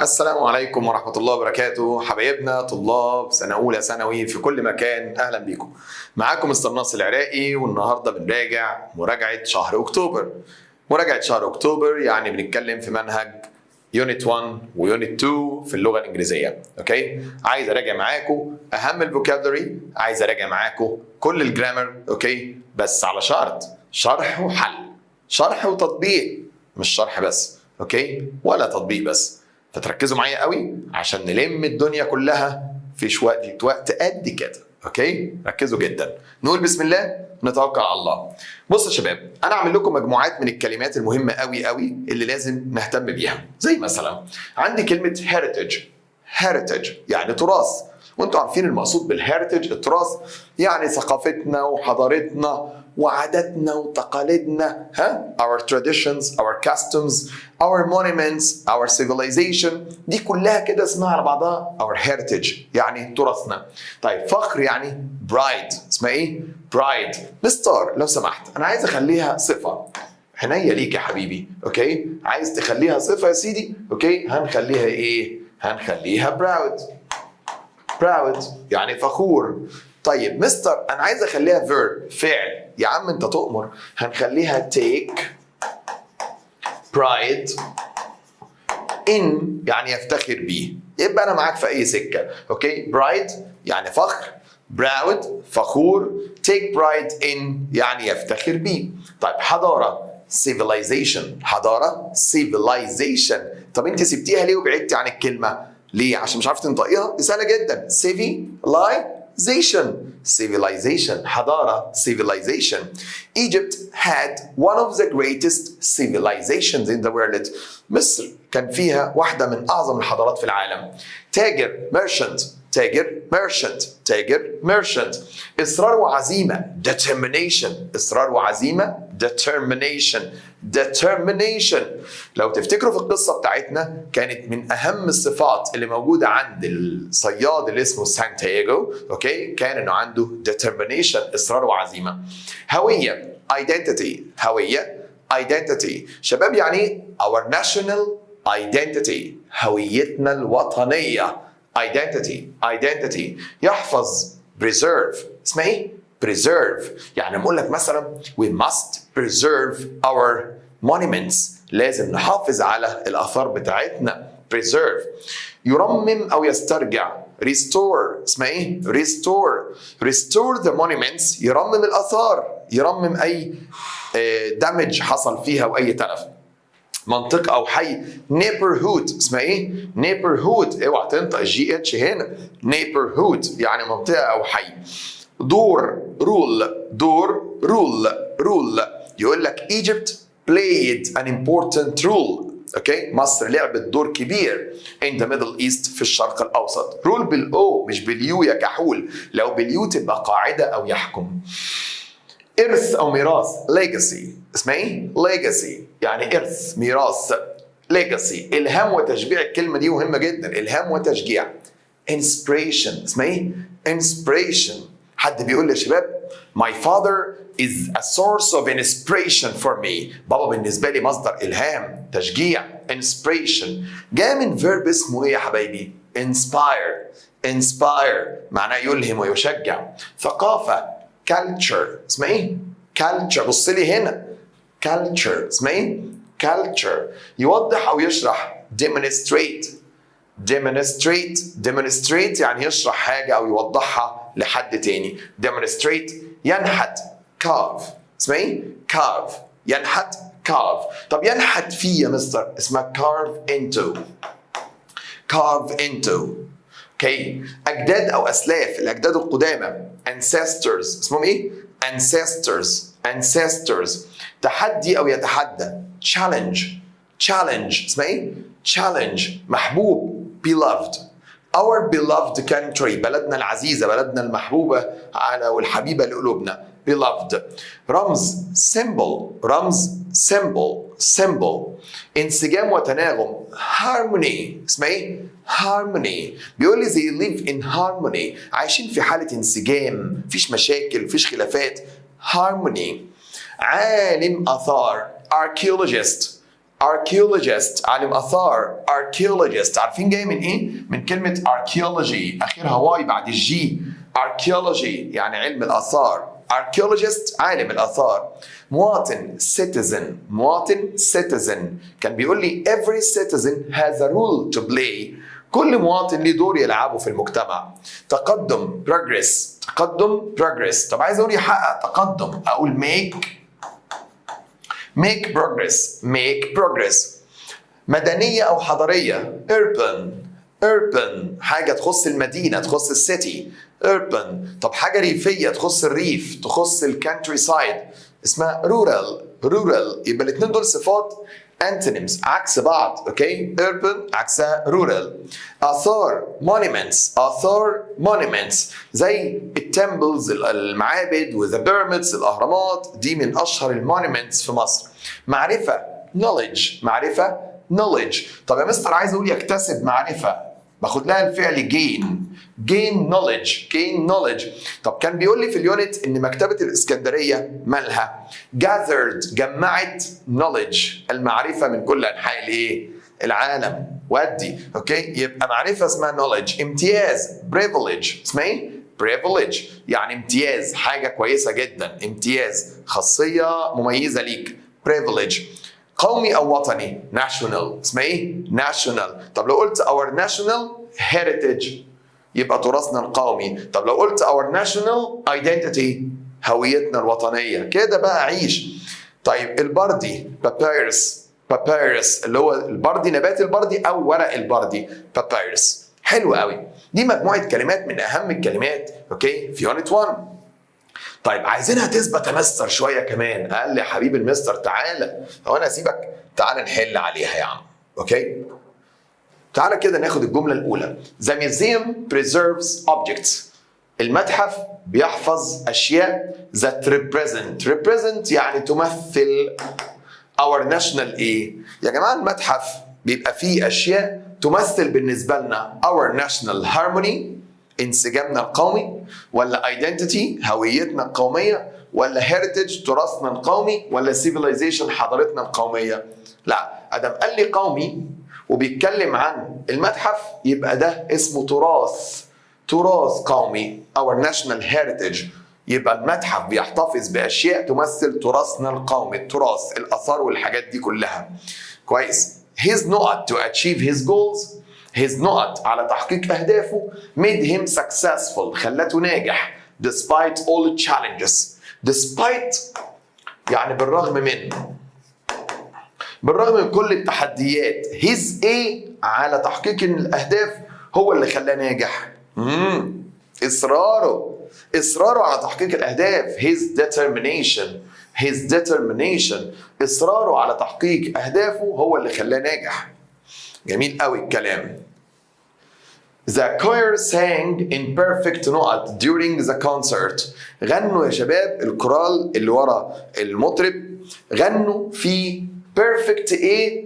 السلام عليكم ورحمة الله وبركاته، حبايبنا طلاب سنة أولى ثانوي في كل مكان، أهلا بيكم. معاكم مستر ناصر العراقي، والنهاردة بنراجع مراجعة شهر أكتوبر. مراجعة شهر أكتوبر يعني بنتكلم في منهج يونت 1 ويونت 2 في اللغة الإنجليزية. أوكي؟ عايز أراجع معاكم أهم الفوكابلري، عايز أراجع معاكم كل الجرامر، أوكي؟ بس على شرط، شرح وحل، شرح وتطبيق، مش شرح بس، أوكي؟ ولا تطبيق بس. فتركزوا معايا قوي عشان نلم الدنيا كلها في شوية وقت قد كده. اوكي، ركزوا جدا. نقول بسم الله، نتوكل على الله. بصوا يا شباب، انا اعمل لكم مجموعات من الكلمات المهمه قوي قوي اللي لازم نهتم بيها. زي مثلا عندي كلمه heritage. heritage يعني تراث، وانتوا عارفين المقصود بالهيريتج التراث، يعني ثقافتنا وحضارتنا وعاداتنا وتقاليدنا، our traditions, our customs, our monuments, our civilization، دي كلها كده اسمها على بعضها our heritage يعني تراثنا. طيب فخر يعني pride، اسمها ايه؟ pride. مستر لو سمحت انا عايز اخليها صفة. عينيا ليك يا حبيبي، اوكي؟ عايز تخليها صفة يا سيدي، اوكي؟ هنخليها ايه؟ هنخليها proud. proud يعني فخور. طيب مستر انا عايز اخليها verb فعل. يا عم انت تؤمر، هنخليها take pride in يعني يفتخر بيه. يبقى انا معاك في اي سكه. اوكي، pride يعني فخر، proud فخور، take pride in يعني يفتخر بيه. طيب حضاره civilization، حضاره civilization. طب انت سبتيها ليه وبعدتي عن الكلمه؟ ليه؟ عشان مش عارف تنطقيها؟ دي سهله جدا. civilization حضاره civilization. Egypt had one of the greatest civilizations in the world. مصر كان فيها واحده من اعظم الحضارات في العالم. تاجر merchant، تاجر merchant، تاجر merchant. اصرار وعزيمه determination، اصرار وعزيمه determination. determination لو تفتكروا في القصة بتاعتنا كانت من أهم الصفات اللي موجودة عند الصياد اللي اسمه سانتياغو، أوكي؟ كان إنه عنده determination، إصرار وعزيمة. هوية identity، هوية identity. شباب يعني our national identity، هويتنا الوطنية. identity يحفظ preserve، اسمها إيه؟ preserve يعني بقول لك مثلا we must preserve our monuments، لازم نحافظ على الآثار بتاعتنا. preserve. يرمم أو يسترجع restore، اسمها إيه؟ restore the monuments، يرمم الآثار، يرمم أي damage حصل فيها وأي تلف. منطقة أو حي neighborhood، اسمها إيه؟ neighborhood، اوعى تنطق الجي اتش هنا. neighborhood يعني منطقة أو حي. دور rule يقول لك Egypt played an important role. اوكي، مصر لعبت دور كبير in the Middle East في الشرق الاوسط. رول بالاو مش باليو يا كحول، لو باليو تبقى قاعده او يحكم. ارث او ميراث legacy، اسمها ايه؟ legacy يعني ارث ميراث. legacy الهام وتشجيع، الكلمه دي مهمه جدا، الهام وتشجيع. inspiration، اسمها ايه؟ inspiration. حد بيقول لي يا شباب my father is a source of inspiration for me، بابا بالنسبة لي مصدر إلهام تشجيع. inspiration جاء من verb اسمه إيه يا حبايبي؟ inspire معناه يلهم ويشجع. ثقافة culture، اسمها إيه؟ culture. بص لي هنا culture، اسمها إيه؟ culture. يوضح أو يشرح demonstrate يعني يشرح حاجة أو يوضحها لحد تاني. demonstrate. ينحت carve، اسمها ايه؟ carve. ينحت carve. طب ينحت فيه يا مستر اسمها carve into. اوكي، أجداد أو أسلاف، الأجداد القدامى ancestors، اسمهم ايه؟ ancestors. تحدي أو يتحدى challenge، اسمها ايه؟ challenge. محبوب beloved. Our beloved country، بلدنا العزيزة، بلدنا المحبوبة على والحبيبة لقلوبنا. beloved. رمز symbol. انسجام وتناغم harmony، اسمها ايه؟ harmony. بيقول لي they live in harmony، عايشين في حالة انسجام، مفيش مشاكل، مفيش خلافات. harmony. عالم آثار archaeologist. archaeologist عالم آثار. archaeologist عارفين جاي من إيه؟ من كلمة archaeology آخرها واي بعد الجي. archaeology يعني علم الآثار. archaeologist عالم الآثار. مواطن citizen. مواطن citizen كان بيقول لي every citizen has a role to play. كل مواطن ليه دور يلعبه في المجتمع. تقدم progress. تقدم progress. طب عايز اقول يحقق تقدم اقول make progress. make progress. مدنية أو حضرية urban حاجة تخص المدينة تخص السيتي urban. طب حاجة ريفية تخص الريف تخص الكانتري سايد اسمها rural. يبقى الاثنين دول صفات antonyms عكس بعض. اوكي urban عكسها rural. آثار monuments زي التمبلز المعابد وذا بيراميدز الأهرامات دي من أشهر المونيمنتس في مصر. معرفة knowledge. طب يا مستر عايز اقول يكتسب معرفة باخد لها الفعل gain knowledge. طب كان بيقول لي في اليونت ان مكتبة الاسكندرية مالها gathered جمعت knowledge المعرفة من كل انحاء الايه العالم. ودي اوكي يبقى معرفة اسمها knowledge. امتياز privilege اسمها ايه privilege يعني امتياز حاجة كويسة جدا امتياز خاصية مميزة ليك privilege. قومي أو وطني national اسمها إيه؟ national. طب لو قلت our national heritage يبقى تراثنا القومي. طب لو قلت our national identity هويتنا الوطنية. كده بقى عيش. طيب البردي papyrus اللي هو البردي نبات البردي أو ورق البردي papyrus. حلو قوي. دي مجموعة كلمات من أهم الكلمات أوكي في يونت 1. طيب عايزينها تثبت يا مستر شويه كمان. قال لي يا حبيبي المستر تعالى هو انا اسيبك تعالى نحل عليها يا عم. اوكي تعالى كده ناخد الجمله الاولى. The museum preserves objects. المتحف بيحفظ اشياء that represent يعني تمثل our national ايه يا جماعه. المتحف بيبقى فيه اشياء تمثل بالنسبه لنا our national harmony انسجامنا القومي ولا identity هويتنا القومية ولا heritage تراثنا القومي ولا civilization حضارتنا القومية. لا ادم قال لي قومي وبيتكلم عن المتحف يبقى ده اسمه تراث قومي our national heritage. يبقى المتحف بيحتفظ بأشياء تمثل تراثنا القومي التراث الآثار والحاجات دي كلها. كويس. his not to achieve his goals his not على تحقيق أهدافه made him successful خلته ناجح despite all challenges. despite يعني بالرغم من كل التحديات. his ايه على تحقيق الأهداف هو اللي خلاه ناجح. إصراره على تحقيق الأهداف his determination إصراره على تحقيق أهدافه هو اللي خلاه ناجح. جميل قوي الكلام. The choir sang in perfect note during the concert. غنوا يا شباب الكورال اللي ورا المطرب غنوا في perfect ايه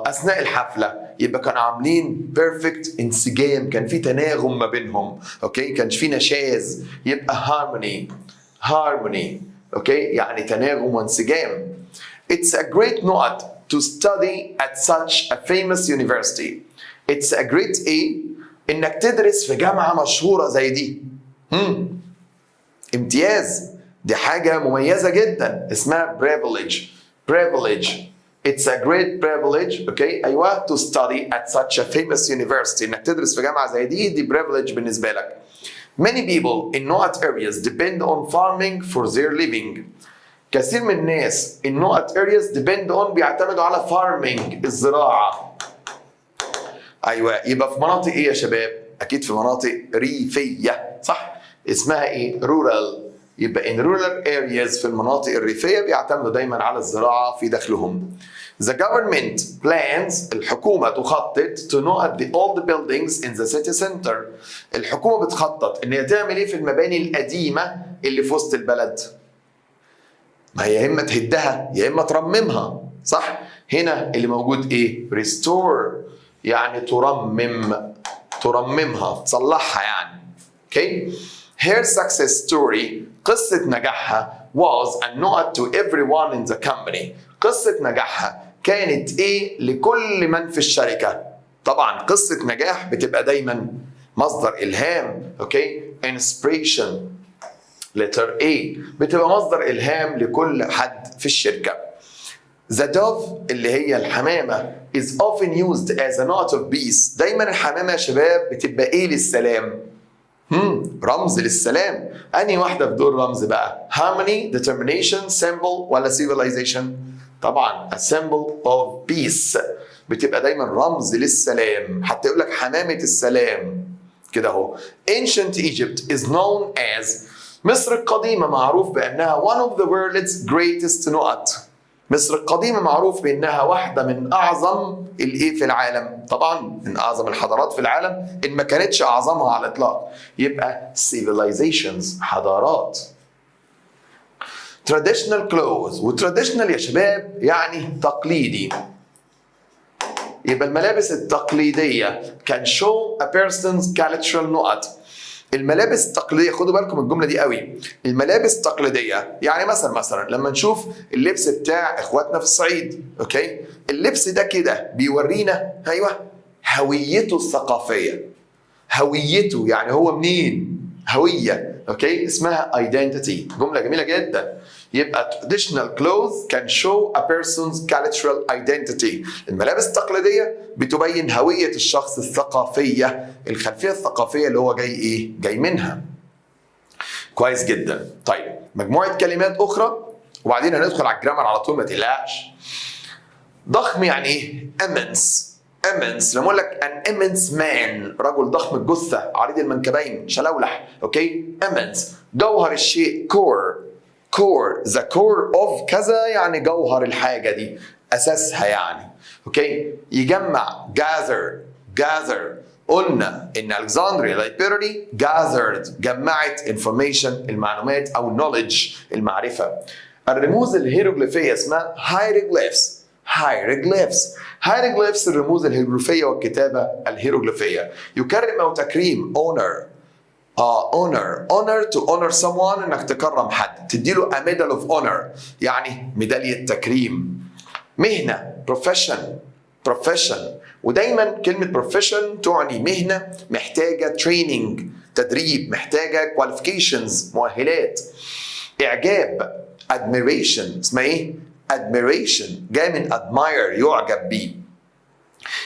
اثناء الحفله. يبقى كانوا عاملين perfect انسجام كان في تناغم ما بينهم. اوكي كانش في نشاز يبقى harmony. اوكي يعني تناغم وانسجام. It's a great note to study at such a famous university. It's a great ايه انك تدرس في جامعة مشهورة زي دي. امتياز دي حاجة مميزة جدا اسمها privilege. It's a great privilege اوكي ايوه to study at such a famous university انك تدرس في جامعة زي دي privilege بالنسبة لك. Many people in not areas depend on farming for their living. كثير من الناس in not areas depend on بيعتمدوا على farming الزراعة. ايوه يبقى في مناطق ايه يا شباب؟ اكيد في مناطق ريفيه صح؟ اسمها ايه؟ rural. يبقى in rural areas في المناطق الريفيه بيعتمدوا دايما على الزراعه في دخلهم. The government plans الحكومه تخطط to note the old buildings in the city center. الحكومه بتخطط ان هي تعمل ايه في المباني القديمه اللي في وسط البلد. ما هي يا اما تهدها يا اما ترممها صح؟ هنا اللي موجود ايه؟ restore يعني ترممها تصلحها يعني. Okay? Her success story قصة نجاحها was a note to everyone in the company. قصة نجاحها كانت ايه لكل من في الشركة؟ طبعا قصة نجاح بتبقى دايما مصدر إلهام. اوكي، inspiration letter A بتبقى مصدر إلهام لكل حد في الشركة. The dove اللي هي الحمامة is often used as a note of peace. دايما الحمامة يا شباب بتبقى ايه للسلام؟ رمز للسلام. أنهي واحدة في دول رمز بقى؟ harmony, determination, symbol ولا civilization؟ طبعا a symbol of peace بتبقى دايما رمز للسلام. حتى يقول لك حمامة السلام كده اهو. Ancient Egypt is known as مصر القديمة معروف بأنها one of the world's greatest نقط. مصر القديمة معروف بأنها واحدة من أعظم الإيه في العالم. طبعا من أعظم الحضارات في العالم، إن ما كانتش أعظمها على الإطلاق. يبقى civilizations حضارات. traditional clothes، وtraditional يا شباب يعني تقليدي. يبقى الملابس التقليدية can show a person's cultural نقط. الملابس التقليديه، خدوا بالكم من الجمله دي قوي. الملابس التقليديه يعني مثلا لما نشوف اللبس بتاع اخواتنا في الصعيد، اوكي، اللبس ده كده بيورينا ايوه هويته الثقافيه. هويته يعني هو منين؟ هويه، اوكي، اسمها identity. جمله جميله جدا. يبقى traditional clothes can show a person's cultural identity. الملابس التقليديه بتبين هويه الشخص الثقافيه، الخلفيه الثقافيه اللي هو جاي ايه؟ جاي منها. كويس جدا. طيب مجموعه كلمات اخرى وبعدين هندخل على الجرامر على طول، ما تقلقش. ضخم يعني ايه؟ immense. immense لما اقول لك an immense man، رجل ضخم الجثه عريض المنكبين شلولح، اوكي. immense جوهر الشيء. core the core of كذا يعني جوهر الحاجه دي، اساسها يعني، اوكي. يجمع gather. قلنا ان Alexandria Library gathered جمعت information المعلومات او knowledge المعرفه. الرموز الهيروغليفيه اسمها hieroglyphs. الرموز الهيروغليفيه والكتابه الهيروغليفيه. يكرم او تكريم honor to honor someone، انك تكرم حد، تديله a medal of honor يعني ميداليه تكريم. مهنه profession، ودايما كلمه profession تعني مهنه محتاجه training تدريب، محتاجه qualifications مؤهلات. اعجاب admiration، اسمها ايه؟ admiration جاي من admire يعجب بيه.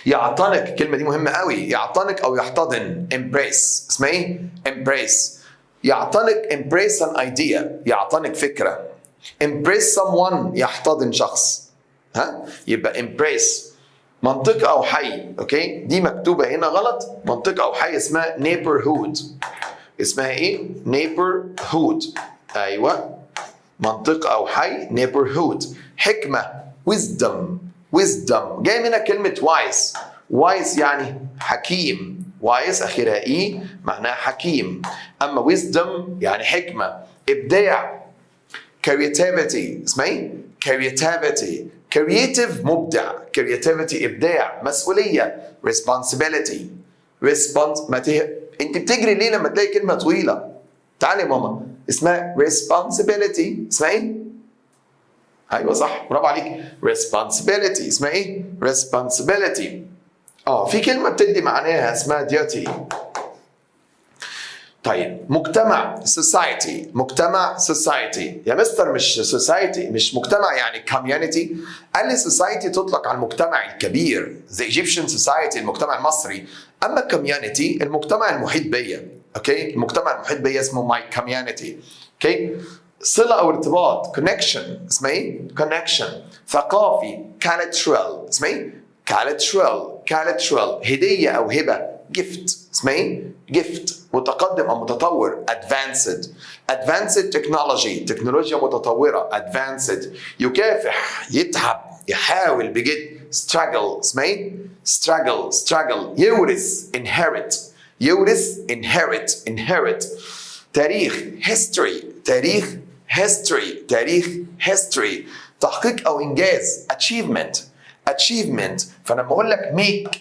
يعتنق، الكلمة دي مهمة قوي، يعتنق أو يحتضن embrace، اسمها إيه؟ embrace. يعتنق embrace an idea، يعتنق فكرة. embrace someone يحتضن شخص. يبقى embrace. منطقة أو حي، أوكي؟ دي مكتوبة هنا غلط. منطقة أو حي اسمها neighborhood. اسمها إيه؟ neighborhood. أيوه، منطقة أو حي neighborhood. حكمة wisdom جاي منها كلمة wise يعني حكيم. wise آخرها إيه معناها حكيم. أما wisdom يعني حكمة. إبداع creativity، اسمها إيه؟ creative مبدع. creativity إبداع. مسؤولية responsibility. أنت بتجري ليه لما تلاقي كلمة طويلة؟ تعالي يا ماما، اسمها responsibility. اسمها إيه؟ ايوه صح، برافو عليك. responsibility اسمها ايه؟ responsibility. في كلمه بتدي معناها اسمها duty. طيب مجتمع society. يا مستر مش society، مش مجتمع يعني community. قال لي society تطلق على المجتمع الكبير the Egyptian society المجتمع المصري. اما community المجتمع المحيط بيا، اوكي. المجتمع المحيط بيا اسمه my community، اوكي. صلة أو ارتباط connection، اسمها إيه؟ connection. ثقافي cultural، اسمها إيه؟ cultural. هدية أو هبة gift، اسمها إيه؟ gift. متقدم أو متطور advanced technology، تكنولوجيا متطورة advanced. يكافح، يتعب، يحاول بجد struggle، اسمها إيه؟ struggle. يورث inherit. تاريخ history. تحقيق او انجاز achievement. فلما اقول لك make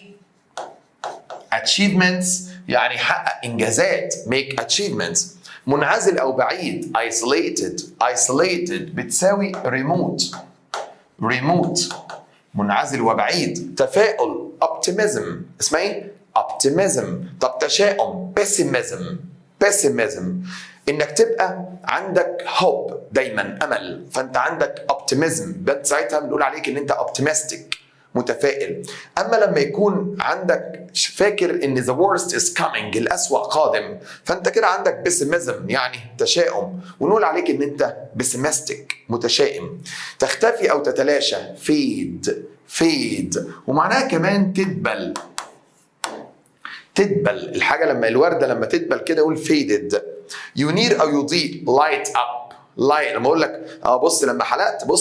achievements يعني حقق انجازات make achievements. منعزل او بعيد isolated بتساوي remote. منعزل وبعيد. تفاؤل optimism، اسمها ايه؟ optimism. طب تشاؤم pessimism. انك تبقى عندك hope دايما، امل، فانت عندك optimism، بس ساعتها بنقول عليك ان انت optimistic، متفائل. اما لما يكون عندك فاكر ان the worst is coming، الاسوأ قادم، فانت كده عندك pessimism يعني تشاؤم، ونقول عليك ان انت pessimistic، متشائم. تختفي او تتلاشى fade، ومعناها كمان تدبل. الحاجه لما الورده لما تدبل كده يقول faded. ينير او يضيء light up. لما اقول لك بص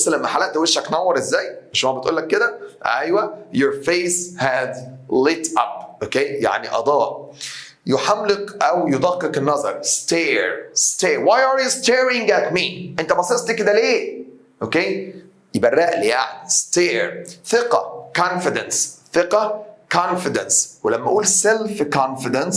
لما حلقت وشك نور ازاي، مش هو بتقول لك كده؟ ايوه your face had lit up، اوكي، يعني اضاء. يحملق او يدقق النظر stare. why are you staring at me؟ انت باصص لي كده ليه؟ اوكي، يبرق لي يعني stare. ثقه confidence. ولما اقول self confidence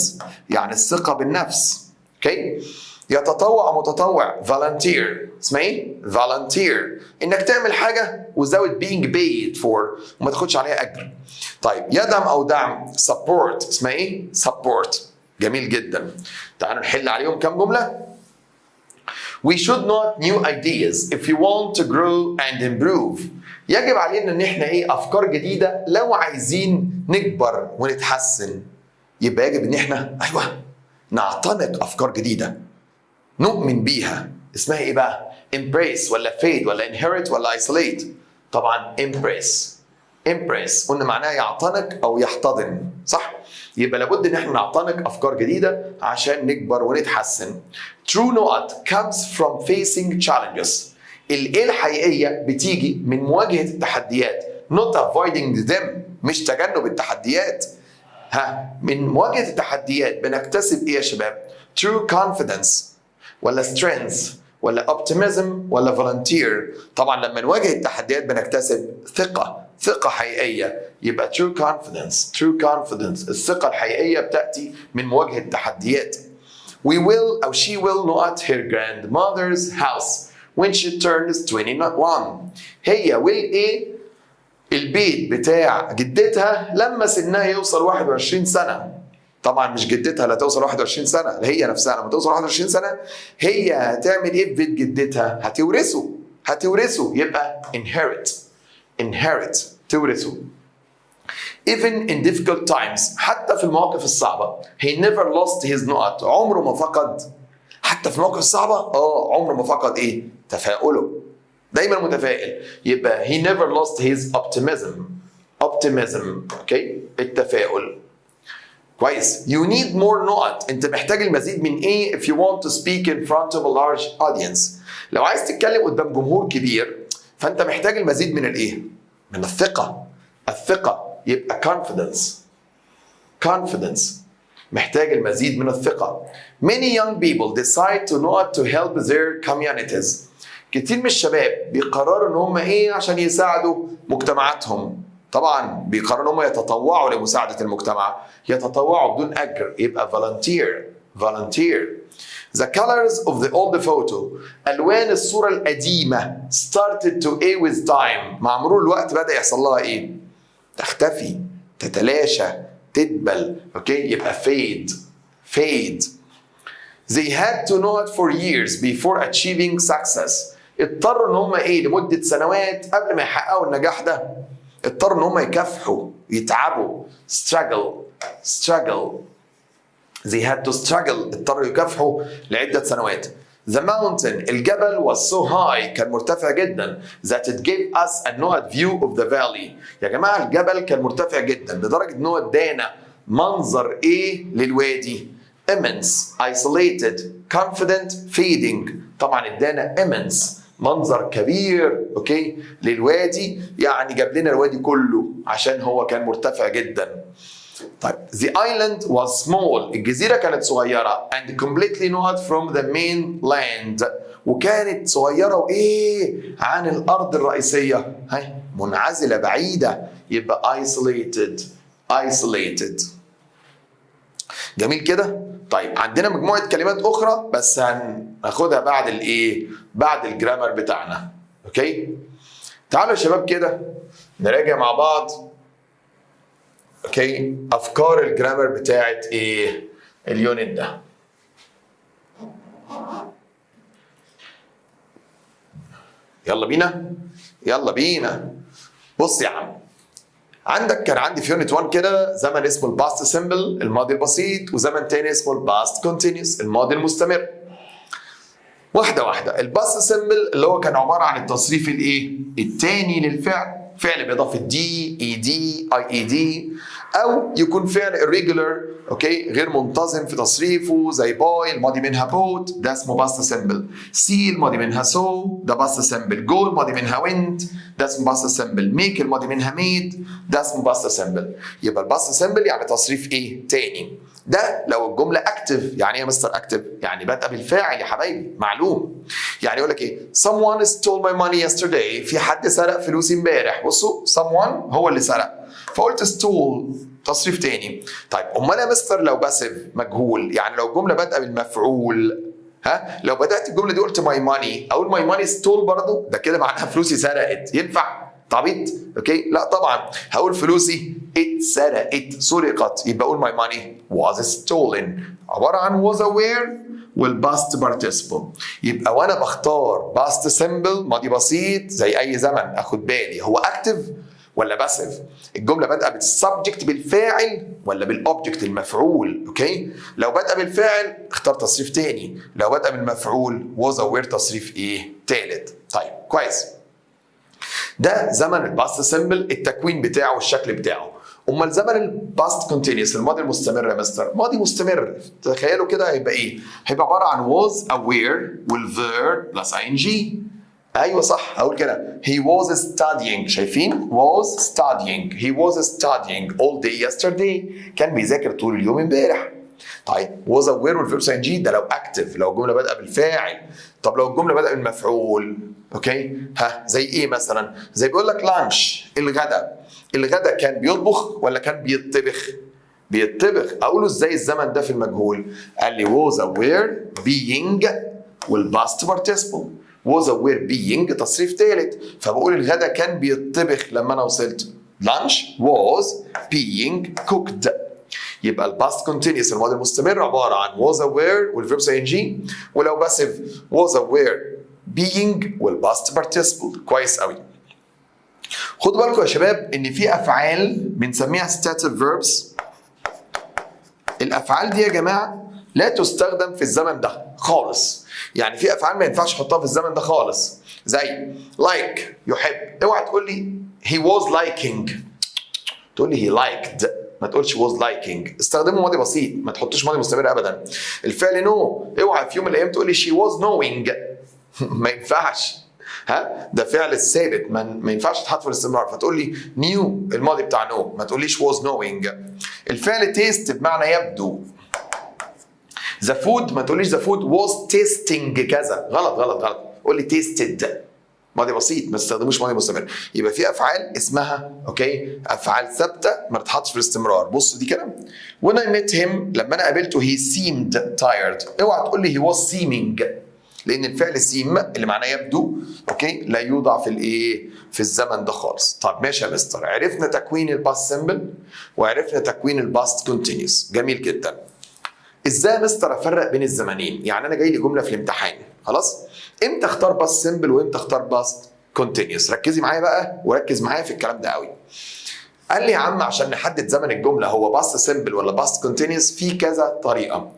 يعني الثقه بالنفس، اوكي. يتطوع متطوع volunteer، اسمها ايه؟ volunteer، انك تعمل حاجه without being paid for، وما تاخدش عليها اجر. طيب يدعم او دعم support، اسمها ايه؟ support. جميل جدا. تعالوا نحل عليهم كم جمله. We should not new ideas if you want to grow and improve. يجب علينا ان احنا افكار جديده لو عايزين نكبر ونتحسن. يبقى يجب ان احنا نعتنق افكار جديده، نؤمن بيها. اسمها ايه بقى؟ embrace ولا fade ولا inherit ولا isolate؟ طبعا embrace قلنا معناها يعتنق او يحتضن، صح؟ يبقى لابد ان احنا نعتنق افكار جديده عشان نكبر ونتحسن. True not comes from facing challenges. الحقيقيه بتيجي من مواجهه التحديات. Not avoiding them، مش تجنب التحديات. من مواجهه التحديات بنكتسب ايه يا شباب؟ True confidence ولا strength ولا optimism ولا volunteer؟ طبعا لما نواجه التحديات بنكتسب ثقة حقيقية، يبقى true confidence. الثقة الحقيقية بتأتي من مواجهة التحديات. We will أو she will not her grandmother's house when she turns 21. هي will البيت بتاع جدتها لما سنها يوصل 21 سنة. طبعا مش جدتها لا توصل 21 سنة، هي نفسها لما توصل 21 سنة هي هتعمل ايه في بيت جدتها؟ هتورثه، يبقى inherit، تورثه. Even in difficult times، حتى في المواقف الصعبة. He never lost his نقط، عمره ما فقد، حتى في المواقف الصعبة عمره ما فقد تفاؤله، دايما متفائل. يبقى he never lost his optimism، اوكي، التفاؤل. كويس. You need more نقط، انت محتاج المزيد من if you want to speak in front of a large audience. لو عايز تتكلم قدام جمهور كبير فانت محتاج المزيد من من الثقة يبقى confidence، محتاج المزيد من الثقة. Many young people decide to help their communities. كتير من الشباب بيقرروا ان هم عشان يساعدوا مجتمعاتهم. طبعا بيقرروا ان هم يتطوعوا لمساعدة المجتمع، يتطوعوا بدون اجر، يبقى volunteer. The colors of the old photo، الوان الصورة القديمة started to with time، مع مرور الوقت بدأ يحصل لها تختفي، تتلاشى، تدبل، اوكي، يبقى fade. They had to know it for years before achieving success. اضطروا ان هم لمدة سنوات قبل ما يحققوا النجاح ده، اضطروا ان هم يكافحوا، يتعبوا، struggle. They had to struggle، اضطروا يكافحوا لعدة سنوات. The mountain، الجبل was so high، كان مرتفع جدا that it gave us a view of the valley. يا جماعة الجبل كان مرتفع جدا لدرجة ان هو ادانا منظر للوادي؟ immense، isolated، confident، fading. طبعا ادانا immense، منظر كبير، اوكي، للوادي، يعني جاب لنا الوادي كله عشان هو كان مرتفع جدا. طيب the island was small، الجزيرة كانت صغيرة and completely not from the mainland، وكانت صغيرة عن الأرض الرئيسية، منعزلة بعيدة، يبقى isolated. جميل كده؟ طيب عندنا مجموعة كلمات أخرى بس هناخدها بعد بعد الجرامر بتاعنا، أوكي؟ تعالوا يا شباب كده نراجع مع بعض اوكي افكار الجرامر بتاعت ايه اليونت ده. يلا بينا يلا بينا. بص يا عم، عندك كان عندي في يونت 1 كده زمن اسمه الباست سيمبل الماضي البسيط، وزمن تاني اسمه الباست كونتينيوس الماضي المستمر. واحده واحده. الباست سيمبل اللي هو كان عباره عن التصريف الايه التاني للفعل، فعل باضافه دي اي دي اي اي دي، او يكون فعل irregular اوكي غير منتظم في تصريفه، زي باي الماضي منها بوت ده اسمه باست سيمبل، سي الماضي منها سو ده باست سيمبل، جو الماضي منها وينت ده اسمه باست سيمبل، ميك الماضي منها ميد ده اسمه باست سيمبل. يبقى الباست سيمبل يعني تصريف ايه تاني. ده لو الجمله اكتف. يعني ايه يا مستر اكتف؟ يعني بادئه بالفاعل يا حبايبي، معلوم. يعني يقول لك ايه someone stole my money yesterday، في حد سرق فلوسي امبارح. بصوا someone هو اللي سرق، فقلت stole تصريف تاني. طيب امال يا مستر لو باسف مجهول، يعني لو الجمله بادئه بالمفعول، ها لو بدات الجمله دي قلت my money، اقول my money stole برضه؟ ده كده معناها فلوسي سرقت. ينفع؟ تعبيط؟ اوكي لا طبعا. هقول فلوسي اتسرقت سرقت، يبقى اقول my money was stolen. عباره عن was aware والباست participle. يبقى وانا بختار باست سيمبل ماضي بسيط زي اي زمن اخد بالي هو اكتف ولا باسف. الجمله بادئه بالسبجكت بالفاعل ولا بالاوبجكت المفعول. اوكي لو بادئه بالفاعل اختار تصريف تاني، لو بادئه بالمفعول was aware تصريف ايه تالت. طيب كويس. ده زمن الباست سيمبل التكوين بتاعه والشكل بتاعه. امال زمن الباست كونتينيوس الماضي المستمر يا مستر، ماضي مستمر تخيلوا كده هيبقى ايه؟ هيبقى عباره عن was aware والverb بلس ing. ايوه صح هقول كده he was studying. شايفين was studying he was studying all day yesterday، كان بيذاكر طول اليوم امبارح. طيب was aware والverb بلس ing ده لو اكتف، لو الجمله بادئه بالفاعل. طب لو الجمله بادئه بالمفعول اوكي ها زي ايه مثلا؟ زي بيقول لك لانش الغدا، الغدا كان بيطبخ ولا كان بيطبخ؟ بيطبخ. اقوله ازاي الزمن ده في المجهول؟ قال لي was aware being والباست participle. was aware being تصريف ثالث، فبقول الغدا كان بيطبخ لما انا وصلت. lunch was being cooked. يبقى الباست كونتينيوس الماضي المستمر عباره عن was aware والفيرب ing، ولو باسف was aware being والباست participle. كويس قوي. خدوا بالكم يا شباب ان في افعال بنسميها stative verbs. الافعال دي يا جماعه لا تستخدم في الزمن ده خالص. يعني في افعال ما ينفعش احطها في الزمن ده خالص، زي like يحب. اوعى تقول لي he was liking، تقول لي he liked، ما تقولش was liking. استخدمه ماضي بسيط، ما تحطوش ماضي مستمر ابدا. الفعل know، اوعى في يوم من الايام تقول لي she was knowing ما ينفعش. ها ده فعل الثابت ما ينفعش تحط في الاستمرار، فتقول لي نيو الماضي بتاع نو، ما تقوليش was knowing. الفعل تيست بمعنى يبدو. ذا فود ما تقوليش ذا فود was tasting كذا، غلط غلط غلط، قول لي tasted ماضي بسيط، ما تستخدموش ماضي مستمر. يبقى في افعال اسمها اوكي افعال ثابته ما تتحطش في الاستمرار. بصوا دي كده when I met him لما انا قابلته he seemed tired، اوعى تقول لي he was seeming، لان الفعل سيم اللي معناه يبدو اوكي لا يوضع في الايه في الزمن ده خالص. طب ماشي يا مستر، عرفنا تكوين الباست سيمبل وعرفنا تكوين الباست كونتينيوس، جميل جدا. ازاي يا مستر افرق بين الزمنين؟ يعني انا جاي لي جمله في الامتحان خلاص، امتى اختار باست سيمبل وامتى اختار باست كونتينيوس؟ ركزي معايا بقى وركز معايا في الكلام ده قوي. قال لي يا عم عشان نحدد زمن الجمله هو باست سيمبل ولا باست كونتينيوس في كذا طريقه.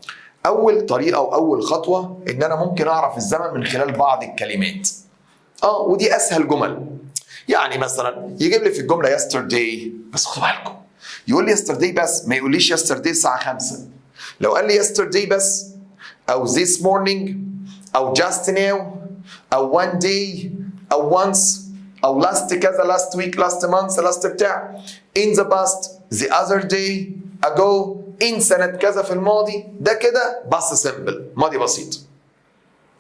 اول طريقه واول خطوه ان انا ممكن اعرف الزمن من خلال بعض الكلمات. ودي اسهل جمل. يعني مثلا يجيب لي في الجمله yesterday، بس خدوا بالكم يقول لي yesterday بس، ما يقوليش yesterday الساعه 5. لو قال لي yesterday بس او this morning او just now او one day او once او last كذا last week last month last بتاع in the past the other day ago in سنة كذا في الماضي، ده كده باست سيمبل ماضي بسيط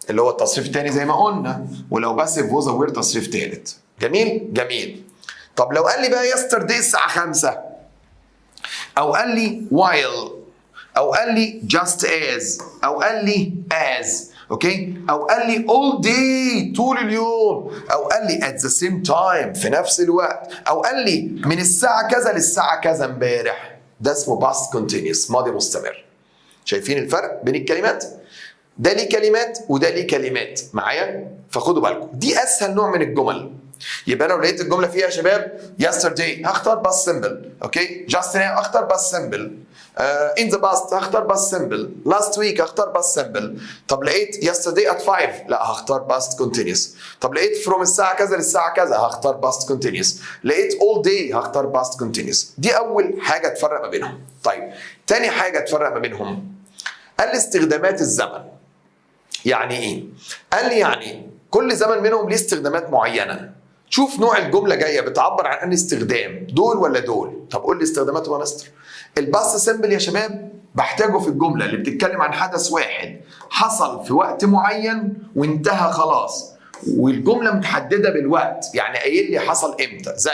اللي هو التصريف الثاني زي ما قلنا. ولو باسف was aware تصريف ثالث. جميل جميل. طب لو قال لي بقى yesterday الساعة 5 او قال لي while او قال لي just as او قال لي as اوكي، او قال لي all day طول اليوم، او قال لي at the same time في نفس الوقت، او قال لي من الساعه كذا للساعه كذا امبارح. ده اسمه past continuous، ماضي مستمر. شايفين الفرق بين الكلمات؟ ده ليه كلمات وده ليه كلمات معايا، فخدوا بالكم. دي اسهل نوع من الجمل. يبقى لو لقيت الجمله فيها يا شباب yesterday هختار past simple، اوكي، just now هختار past simple، in the past هختار past simple، last week هختار past simple. طب لقيت yesterday at 5 لا هختار past continuous. طب لقيت from الساعه كذا للساعه كذا هختار past continuous. لقيت all day هختار past continuous. دي اول حاجه تفرق ما بينهم. طيب تاني حاجه تفرق ما بينهم قال لي استخدامات الزمن. يعني ايه؟ قال لي يعني كل زمن منهم ليه استخدامات معينه. شوف نوع الجمله جايه بتعبر عن انهي استخدام، دول ولا دول. طب قول لي استخداماتهم يا مستر. الباست سيمبل يا شباب بحتاجه في الجمله اللي بتتكلم عن حدث واحد حصل في وقت معين وانتهى خلاص، والجمله متحدده بالوقت، يعني قايل لي حصل امتى. زي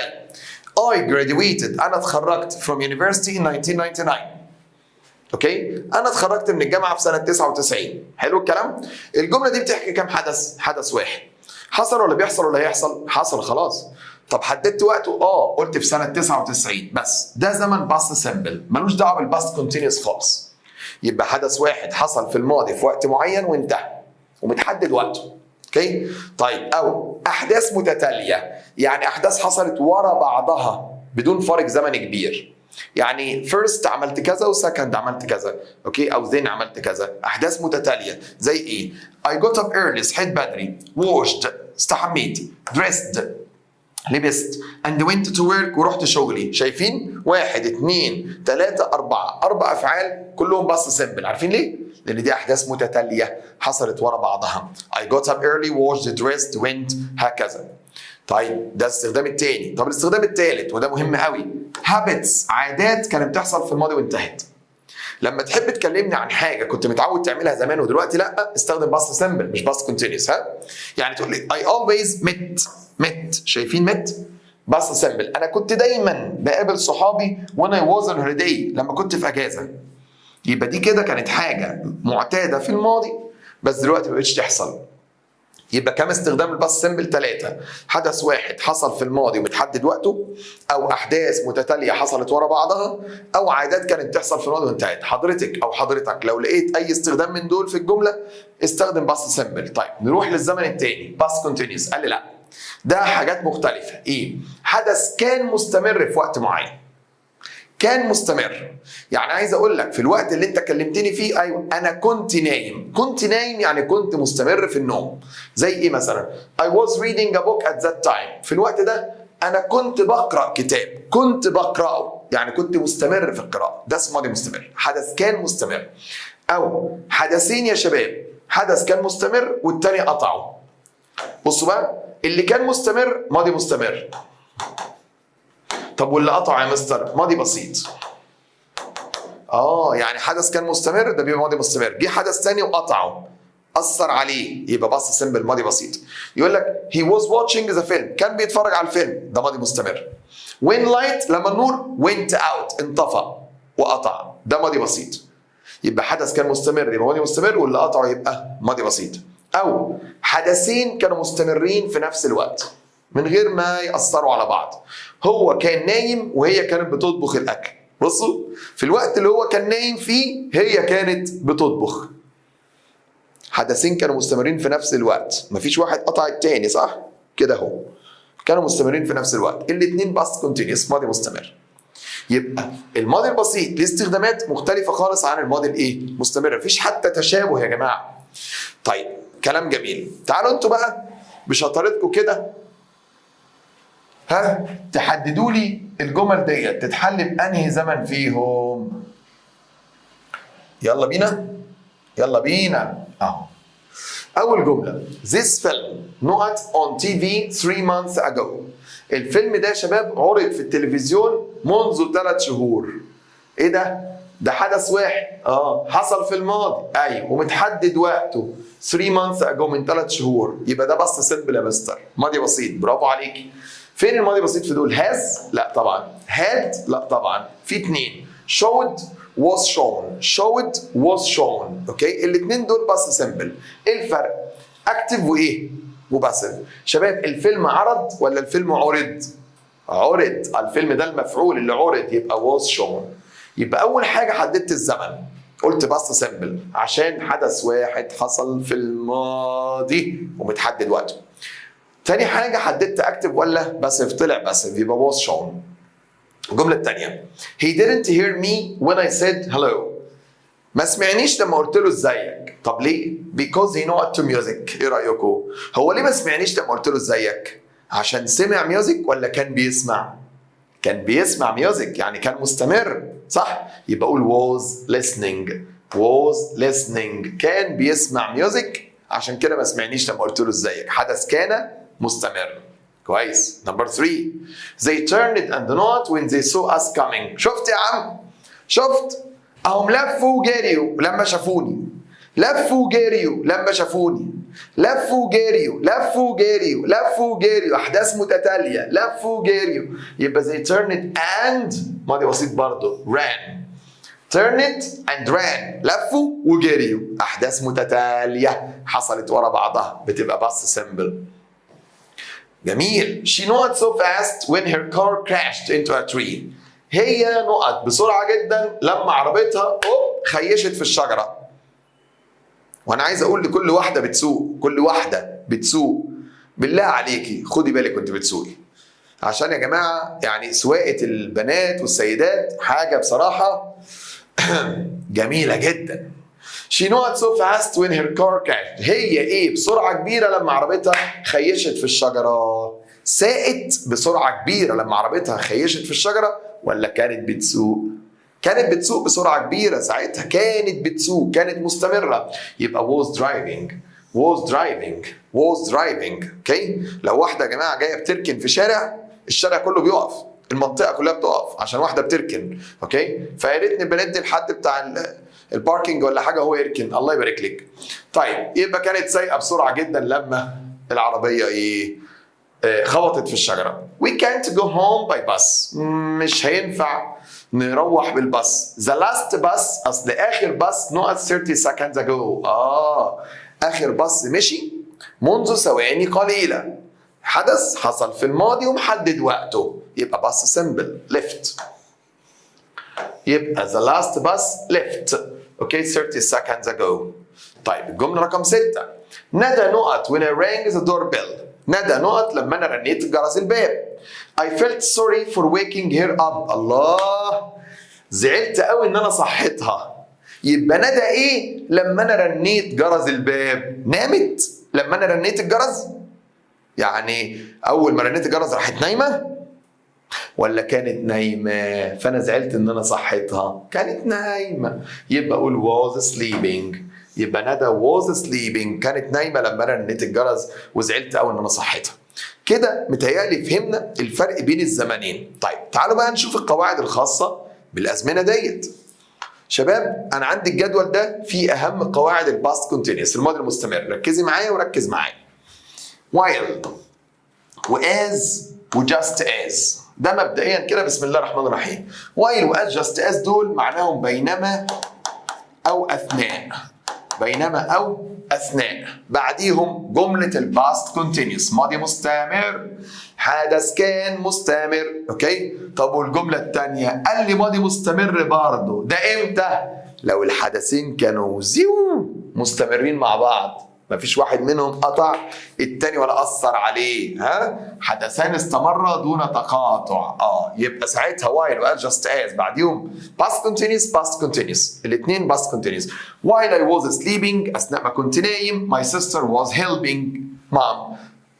I graduated، انا اتخرجت from university in 1999. اوكي، انا اتخرجت من الجامعه في سنه 99. حلو الكلام. الجمله دي بتحكي كام حدث؟ حدث واحد. حصل ولا بيحصل ولا هيحصل؟ حصل خلاص. طب حددت وقته؟ قلت في سنه 99 بس. ده زمن باست سيمبل ملوش دعوه بالباست كونتينيوس خالص. يبقى حدث واحد حصل في الماضي في وقت معين وانتهى ومتحدد وقته. اوكي؟ طيب او احداث متتاليه، يعني احداث حصلت ورا بعضها بدون فارق زمني كبير. يعني first عملت كذا وسكند عملت كذا، اوكي، او then عملت كذا. احداث متتاليه زي ايه؟ I got up early، صحيت بدري، washed استحميت، dressed لبست، and went to work ورحت شغلي. شايفين؟ 1 2 3 4 4 افعال كلهم باست سيمبل. عارفين ليه؟ لان دي احداث متتاليه حصلت ورا بعضها. I got up early washed dressed went هكذا. طيب ده الاستخدام الثاني. طب الاستخدام الثالث وده مهم قوي، habits عادات كانت بتحصل في الماضي وانتهت. لما تحب تكلمني عن حاجه كنت متعود تعملها زمان ودلوقتي لا، استخدم باست سيمبل مش باست كونتينيوس. ها، يعني تقول لي I always met. شايفين met؟ باست سيمبل. انا كنت دايما بقابل صحابي when I was on holiday، لما كنت في اجازه. يبقى دي كده كانت حاجه معتاده في الماضي بس دلوقتي ما بقتش تحصل. يبقى كم استخدام الباست سيمبل؟ 3. حدث واحد حصل في الماضي ومتحدد وقته، او احداث متتاليه حصلت ورا بعضها، او عادات كانت تحصل في الماضي وانتهت. حضرتك او حضرتك لو لقيت اي استخدام من دول في الجمله استخدم باست سيمبل. طيب نروح للزمن الثاني باست كونتينيوس. قال لي لا، ده حاجات مختلفه. ايه؟ حدث كان مستمر في وقت معين. كان مستمر، يعني عايز اقول لك في الوقت اللي انت كلمتني فيه ايوه انا كنت نايم. كنت نايم يعني كنت مستمر في النوم. زي ايه مثلا؟ I was reading a book at that time. في الوقت ده انا كنت بقرا كتاب. كنت بقراه يعني كنت مستمر في القراءه. ده اسمه ماضي مستمر، حدث كان مستمر. او حدثين يا شباب، حدث كان مستمر والتاني قطعه. بصوا بقى، اللي كان مستمر ماضي مستمر. طب واللي قطع يا مستر؟ ماضي بسيط. يعني حدث كان مستمر ده بيبقى ماضي مستمر، جه حدث ثاني وقطعه اثر عليه يبقى باست سيمبل ماضي بسيط. يقول لك he was watching the film، كان بيتفرج على الفيلم، ده ماضي مستمر. when light لما النور went out انطفى وقطع، ده ماضي بسيط. يبقى حدث كان مستمر يبقى ماضي مستمر، واللي قطعه يبقى ماضي بسيط. او حدثين كانوا مستمرين في نفس الوقت من غير ما يأثروا على بعض. هو كان نايم وهي كانت بتطبخ الأكل. بصوا، في الوقت اللي هو كان نايم فيه هي كانت بتطبخ. حدثين كانوا مستمرين في نفس الوقت، مفيش واحد قطع التاني، صح؟ كده اهو كانوا مستمرين في نفس الوقت، الاتنين باست كونتينيوس ماضي مستمر. يبقى الماضي البسيط ليه استخدامات مختلفة خالص عن الماضي الايه؟ مستمر، مفيش حتى تشابه يا جماعة. طيب كلام جميل. تعالوا انتوا بقى بشطارتكم كده تحددوا لي الجمل ديت تتحل بأنهي زمن فيهم. يلا بينا يلا بينا اهو. أول جملة This film not on TV 3 months ago. الفيلم ده يا شباب عرض في التلفزيون منذ 3 شهور. ايه ده؟ ده حدث واحد حصل في الماضي ايوه ومتحدد وقته 3 months ago من 3 شهور. يبقى ده باست سيمبل يا مستر، ماضي بسيط. برافو عليكي. فين الماضي بسيط في دول؟ هاز؟ لا طبعا. هاد؟ لا طبعا. في 2 showed was shown. showed was shown. اوكي الاثنين دول بس سمبل. ايه الفرق؟ اكتف وايه؟ وباسف. شباب الفيلم عرض ولا الفيلم عرض؟ عرض. الفيلم ده المفعول اللي عرض يبقى was shown. يبقى اول حاجه حددت الزمن، قلت بس سمبل عشان حدث واحد حصل في الماضي ومتحدد وقته. تاني حاجه حددت اكتف ولا باسف، طلع باسف يبقى was shown. الجمله الثانيه he didn't hear me when I said hello. ما سمعنيش لما قلت له ازيك. طب ليه؟ because he not to music. ايه رايكم؟ هو ليه ما سمعنيش لما قلت له ازيك؟ عشان سمع ميوزك ولا كان بيسمع؟ كان بيسمع ميوزك يعني كان مستمر، صح؟ يبقى اقول was listening. was listening كان بيسمع ميوزك عشان كده ما سمعنيش لما قلت له ازيك. حدث كان مستمر. كويس. نمبر 3 they turned and not when they saw us coming. شفت يا عم؟ شفت؟ اهم لفوا وجريوا لما شافوني. لفوا وجريوا لما شافوني. لفوا وجريوا لفوا وجريوا لفوا وجريوا احداث متتاليه. لفوا وجريوا يبقى they turned and ماضي بسيط برضه ran. turned and ran لفوا وجريوا احداث متتاليه حصلت ورا بعضها بتبقى بس simple. جميل. she not so fast when her car crashed into a tree. هي نقط بسرعه جدا لما عربيتها خيشت في الشجره. وانا عايز اقول لكل واحده بتسوق، كل واحده بتسوق بالله عليكي خدي بالك وانت بتسوقي، عشان يا جماعه يعني سواقه البنات والسيدات حاجه بصراحه جميله جدا. She not so fast when her car crashed. هي ايه بسرعه كبيره لما عربيتها خيشت في الشجره. ساقت بسرعه كبيره لما عربيتها خيشت في الشجره ولا كانت بتسوق؟ كانت بتسوق بسرعه كبيره ساعتها، كانت بتسوق، كانت مستمره. يبقى was driving. was driving. was driving. اوكي؟ لو واحده يا جماعه جايه بتركن في شارع، الشارع كله بيقف، المنطقه كلها بتقف عشان واحده بتركن. اوكي؟ فيا ريتني بندي لحد بتاع الباركينج ولا حاجه هو يركن، الله يبارك لك. طيب يبقى كانت سايقه بسرعه جدا لما العربيه ايه؟ خبطت في الشجره. We can't go home by bus. مش هينفع نروح بالباص. The last bus اصل اخر باص not 30 seconds ago. اخر باص مشي منذ ثواني قليله. حدث حصل في الماضي ومحدد وقته يبقى باص simple left. يبقى the last bus left. اوكي 30 seconds ago. طيب الجمله رقم 6 ندى نقط when I rang the doorbell. ندى نقط لما انا رنيت جرس الباب. I felt sorry for waking her up. الله زعلت قوي ان انا صحيتها. يبقى ندى ايه لما انا رنيت جرس الباب؟ نامت لما انا رنيت الجرس؟ يعني اول ما رنيت الجرس راحت نايمه ولا كانت نايمه فانا زعلت ان انا صحيتها؟ كانت نايمه يبقى اقول was sleeping. يبقى ندى was sleeping كانت نايمه لما انا رنيت الجرس وزعلت قوي ان انا صحيتها. كده متهيألي فهمنا الفرق بين الزمنين. طيب تعالوا بقى نشوف القواعد الخاصه بالازمنه ديت. شباب انا عندي الجدول ده فيه اهم قواعد الباست كونتينيوس الماضي المستمر. ركزي معايا وركز معايا. while وas وجاست as ده مبدئيا كده بسم الله الرحمن الرحيم. while وas just as دول معناهم بينما او اثناء. بينما او اثناء. بعديهم جمله الباست كونتينيوس ماضي مستمر حدث كان مستمر. اوكي طب والجمله الثانيه قال لي ماضي مستمر برضه ده امتى؟ لو الحدثين كانوا مستمرين مع بعض مفيش واحد منهم قطع التاني ولا اثر عليه. حدثان استمرا دون تقاطع. يبقى ساعتها while و just as بعديهم past continuous الاثنين past continuous. while I was sleeping اثناء ما كنت نايم my sister was helping mom.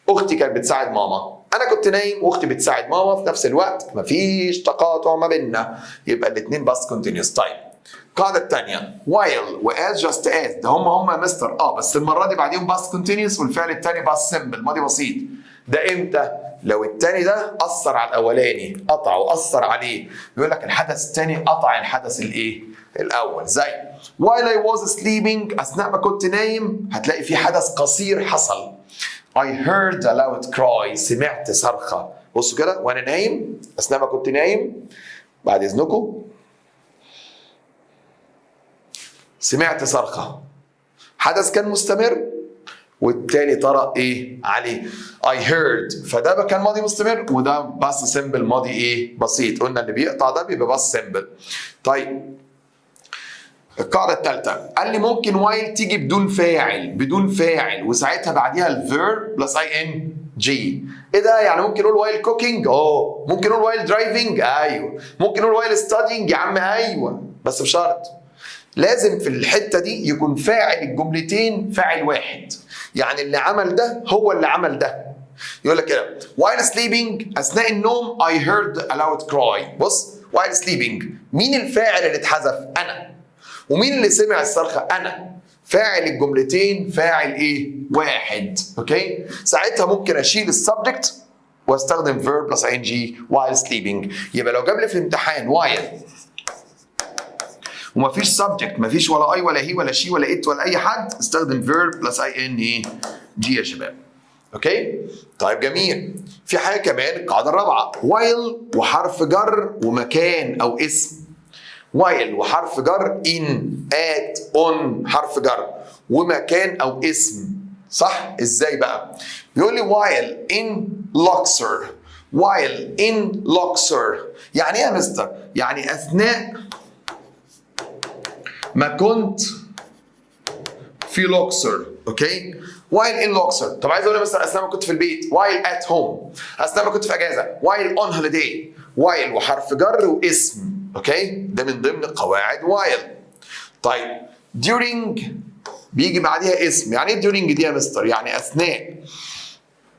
اختي كانت بتساعد ماما. انا كنت نايم واختي بتساعد ماما في نفس الوقت مفيش تقاطع ما بيننا يبقى الاثنين past continuous. طيب القاعدة الثانية while و as just as ده هم مستر بس المرة دي بعديهم past continuous والفعل الثاني past simple ماضي بسيط. ده امتى؟ لو الثاني ده أثر على الأولاني قطع وأثر عليه بيقول لك الحدث الثاني قطع الحدث الإيه؟ الأول. زي while I was sleeping أثناء ما كنت نايم هتلاقي في حدث قصير حصل. I heard a loud cry سمعت صرخة. بصوا كده وأنا نايم أثناء ما كنت نايم بعد إذنكم سمعت صرخة، حدث كان مستمر والتاني طرأ ايه عليه. I heard، فده كان ماضي مستمر وده باست سيمبل ماضي ايه بسيط. قلنا اللي بيقطع ده بيبقى باست سيمبل. طيب القاعدة الثالثة قال لي ممكن وايل تيجي بدون فاعل، بدون فاعل وساعتها بعديها الفيرب بلس اي ان جي. ايه ده؟ يعني ممكن نقول وايل كوكينج؟ ممكن نقول وايل درايفنج؟ ايوه. ممكن نقول وايل ستادينج؟ يا عم ايوه، بس بشرط لازم في الحتة دي يكون فاعل الجملتين فاعل واحد، يعني اللي عمل ده هو اللي عمل ده. يقول لك كده while sleeping، اثناء النوم I heard a loud cry. بص while sleeping، مين الفاعل اللي اتحذف؟ انا. ومين اللي سمع الصرخه؟ انا. فاعل الجملتين فاعل ايه؟ واحد. اوكي؟ ساعتها ممكن اشيل السبجكت واستخدم verb plus ing while sleeping. يبقى لو جاب لي في الامتحان while ومفيش subject، مفيش ولا اي ولا هي ولا شي ولا ات ولا اي حد، استخدم verb plus ing يا شباب. اوكي؟ طيب جميل. في حاجه كمان القاعده الرابعه while وحرف جر ومكان او اسم. while وحرف جر in at on حرف جر ومكان او اسم. صح؟ ازاي بقى؟ بيقول لي while in Luxor. while in Luxor يعني ايه يا مستر؟ يعني اثناء ما كنت في لوكسور. اوكي؟ while in Luxor. طب عايز اقول مثلا اثناء ما كنت في البيت while at home، اثناء ما كنت في اجازه while on holiday. while وحرف جر واسم. اوكي؟ ده من ضمن قواعد while. طيب during بيجي بعديها اسم. يعني ايه during دي يا مستر؟ يعني اثناء،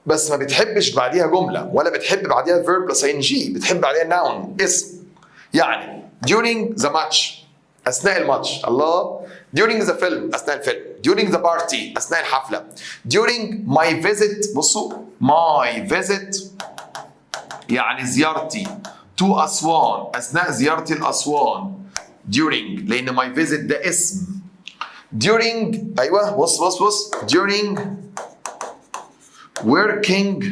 بس ما بتحبش بعديها جمله ولا بتحب بعديها verb plus ing، بتحب بعديها noun اسم. يعني during the match اثناء الماتش. الله. during the film اثناء الفيلم. during the party اثناء الحفله. during my visit، بصوا my visit يعني زيارتي to أسوان، أثناء زيارتي لأسوان. during لأن my visit ده اسم. during أيوه بص during working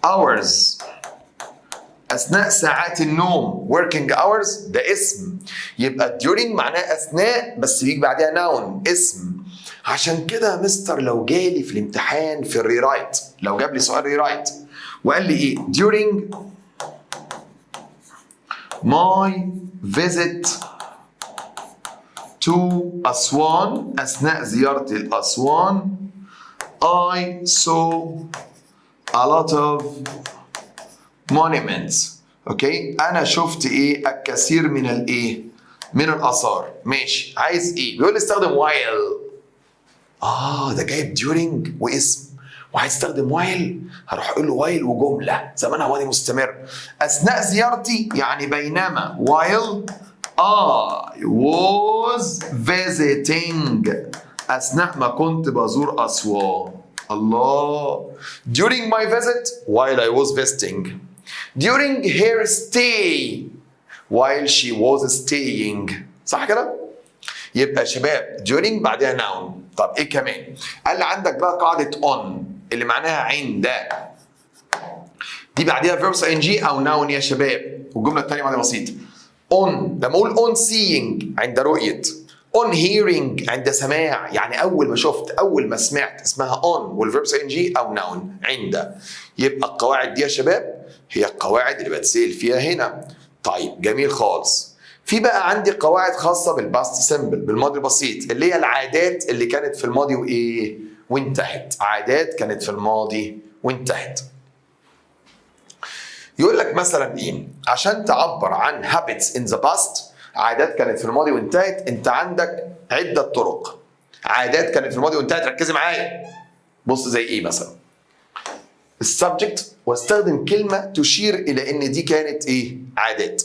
hours أثناء ساعات النوم. working hours ده اسم. يبقى during معناه أثناء بس بيجي بعدها noun اسم. عشان كده يا مستر لو جالي في الامتحان في الريرايت، لو جاب لي سؤال ريرايت وقال لي ايه during my visit to أسوان، أثناء زيارتي لأسوان I saw a lot of monuments. اوكي؟ أنا شفت إيه؟ الكثير من الإيه؟ من الآثار. ماشي، عايز إيه؟ بيقول لي استخدم while. ده جايب during واسم وعايز استخدم while، هروح اقول له while وجمله زمانها ماضي مستمر. اثناء زيارتي يعني بينما while I was visiting، اثناء ما كنت بزور اسوان. الله. during my visit while I was visiting. during her stay while she was staying. صح كده؟ يبقى شباب during بعدها noun. طب ايه كمان؟ قال لي عندك بقى قاعدة on اللي معناها عند. دي بعديها verb ing او noun يا شباب، والجملة الثانية معناها بسيط. on لما اقول on seeing عند رؤية، on hearing عند سماع، يعني أول ما شفت أول ما سمعت اسمها on والverb ing أو noun عند. يبقى القواعد دي يا شباب هي القواعد اللي بتسأل فيها هنا. طيب جميل خالص. في بقى عندي قواعد خاصة بالباست سيمبل بالماضي البسيط، اللي هي العادات اللي كانت في الماضي وإيه؟ وانتهت. عادات كانت في الماضي وانتهت. يقول لك مثلا إيه؟ عشان تعبر عن habits in the past، عادات كانت في الماضي وانتهت، أنت عندك عدة طرق. عادات كانت في الماضي وانتهت، ركزي معايا. بص زي إيه مثلا؟ السبجكت واستخدم كلمة تشير إلى إن دي كانت إيه؟ عادات.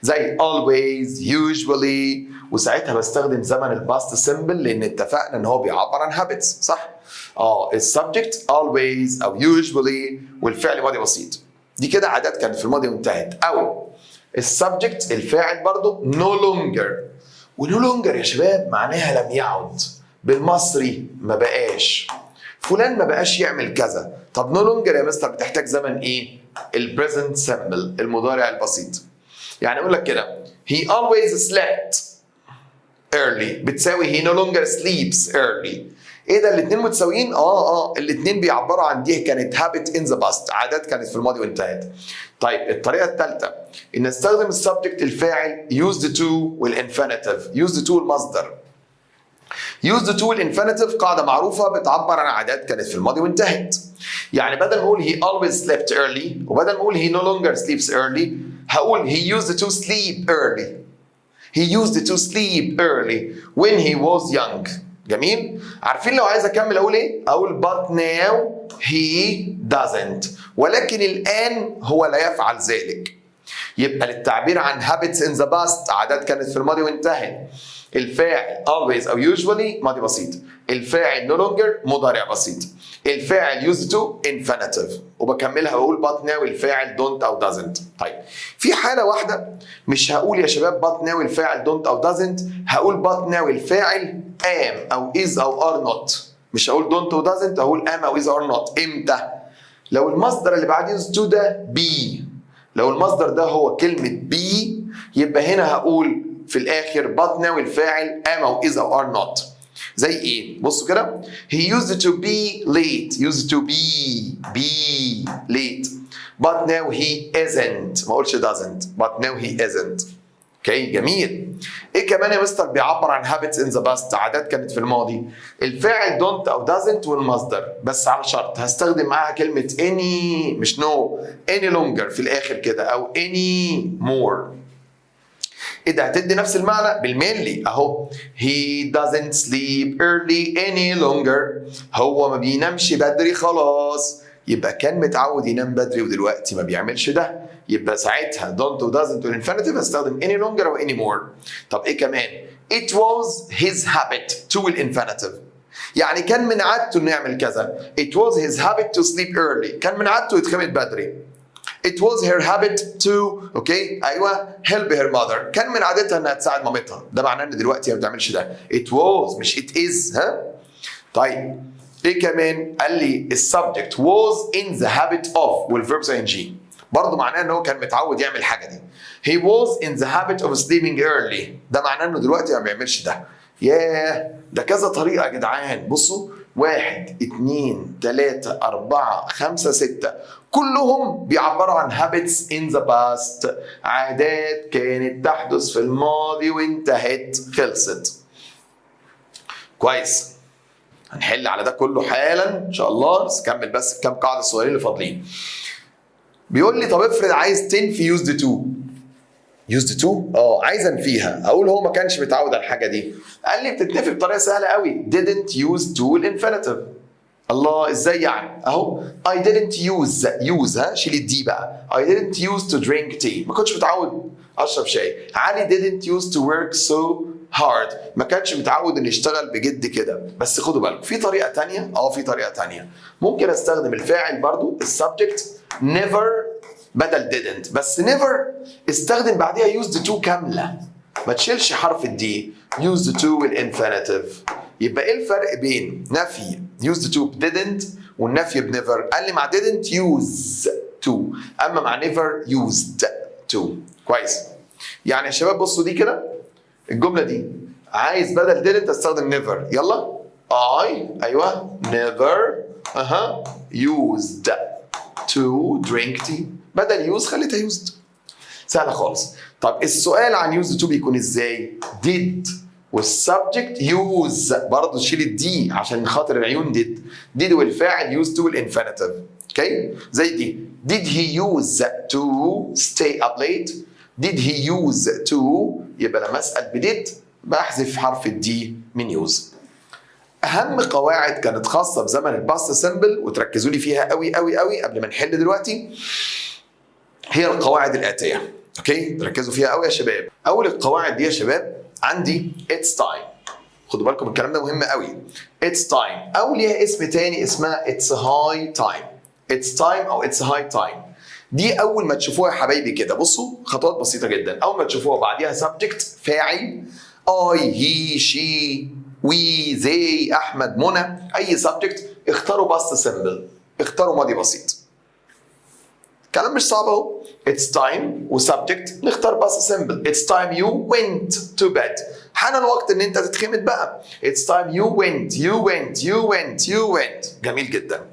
زي always usually، وساعتها بستخدم زمن الباست سيمبل لان اتفقنا ان هو بيعبر عن habits. صح؟ السبجكت always او usually والفعل ماضي بسيط. دي كده عادات كانت في الماضي وانتهت. او السبجكت الفاعل برضو no longer، ونو longer يا شباب معناها لم يعد. بالمصري ما بقاش، فلان ما بقاش يعمل كذا. طب no longer يا مستر بتحتاج زمن ايه؟ البريزنت سيمبل المضارع البسيط. يعني اقول لك كده he always slept early بتساوي he no longer sleeps early. ايه ده الاتنين متساويين؟ الاتنين بيعبروا عن دي كانت habit in the past، عادات كانت في الماضي وانتهت. طيب الطريقة الثالثة ان استخدم السبجكت الفاعل used to والinfinitive. used to المصدر. used to والinfinitive قاعدة معروفة بتعبر عن عادات كانت في الماضي وانتهت. يعني بدل ما اقول he always slept early وبدل ما اقول he no longer sleeps early هقول he used to sleep early. he used to sleep early when he was young. جميل؟ عارفين لو عايز اكمل اقول ايه؟ اقول but now he doesn't، ولكن الان هو لا يفعل ذلك. يبقى للتعبير عن habits in the past عادات كانت في الماضي وانتهت، الفاعل always او usually ماضي بسيط، الفاعل no longer مضارع بسيط، الفاعل used to infinitive، وبكملها بقول but now الفاعل don't او doesn't. طيب في حالة واحدة مش هقول يا شباب but now الفاعل don't او doesn't، هقول but now الفاعل am او is او are not. مش هقول don't او doesn't، هقول am او is or not. امتى؟ لو المصدر اللي بعد used to ده be. لو المصدر ده هو كلمة be يبقى هنا هقول في الآخر but now الفاعل am أو is أو are not. زي إيه؟ بصوا كده he used to be late. used to be late but now he isn't. ما أقولش doesn't but now he isn't. اوكي جميل. ايه كمان يا مستر بيعبر عن habits in the past عادات كانت في الماضي؟ الفاعل don't او doesn't والمصدر، بس على شرط هستخدم معاها كلمة any مش no. any longer في الآخر كده أو any more. ايه ده هتدي نفس المعنى بالمينلي اهو he doesn't sleep early any longer. هو ما بينامش بدري خلاص. يبقى كان متعود ينام بدري ودلوقتي ما بيعملش ده، يبقى ساعتها don't و doesn't والinfinitive هستخدم any longer او any more. طب ايه كمان؟ it was his habit to الinfinitive، يعني كان من عادته انه يعمل كذا. it was his habit to sleep early، كان من عادته يتخمد بدري. it was her habit to ايوه help her mother، كان من عادتها انها تساعد مامتها. ده معناه ان دلوقتي هي ما بتعملش ده. it was مش it is. ها طيب ايه كمان؟ قال لي السبجكت was in the habit of والverb ing، برضه معناه ان هو كان متعود يعمل الحاجه دي. he was in the habit of sleeping early، ده معناه انه دلوقتي ما بيعملش ده. ياه ده كذا طريقه يا جدعان. بصوا 1 2 3 4 5 6 كلهم بيعبروا عن habits in the past، عادات كانت تحدث في الماضي وانتهت خلصت. كويس هنحل على ده كله حالا ان شاء الله، بس كمل بس كام قاعده صغيرين اللي فاضلين. بيقول لي طب افرض عايز تنفي used to. used to عايز انفيها، اقول هو ما كانش متعود على الحاجه دي. قال لي بتتنفي بطريقه سهله قوي didn't use to الانفينيتيف. الله ازاي يعني؟ اهو I didn't use ها شيل الدي بقى. I didn't use to drink tea، ما كنتش متعود اشرب شاي. علي didn't use to work so hard، ما كانش متعود انه يشتغل بجد كده. بس خدوا بالكم في طريقه ثانيه. في طريقه ثانيه ممكن استخدم الفاعل برضو السبجكت never بدل didn't، بس never استخدم بعديها used to كامله، ما تشيلش حرف الدي. used to والانفينيتيف. يبقى ايه الفرق بين نفي used to ب didn't والنفي ب never؟ قال لي مع didn't use to، اما مع never used to. كويس يعني يا شباب بصوا دي كده الجمله دي عايز بدل didn't استخدم never. يلا ايوه never used to drink tea، بدل use خليتها used. سهله خالص. طب السؤال عن used to بيكون ازاي؟ did والسبجكت use، برضه شيل الدي عشان خاطر العيون. did والفاعل used to والانفينيتيف. زي دي did he use to stay up late؟ did he use to، يبقى لما اسال بديد بحذف حرف الدي من use. اهم قواعد كانت خاصه بزمن الباست سمبل وتركزوا لي فيها قوي قوي قوي قبل ما نحل دلوقتي، هي القواعد الاتيه. ركزوا فيها قوي يا شباب. اول القواعد دي يا شباب عندي it's time. خدوا بالكم الكلام ده مهم قوي. it's time او ليها اسم تاني اسمها it's high time. it's time او it's high time. دي اول ما تشوفوها يا حبايبي كده بصوا خطوات بسيطه جدا. اول ما تشوفوها بعديها subject فاعل I he she we they احمد منى، اي subject اختاروا past simple، اختاروا ماضي بسيط. كلام مش صعب اهو. it's time وسبجكت نختار past simple. it's time you went to bed. حان الوقت ان انت تتخمد بقى. It's time you went you went you went you went. جميل جدا.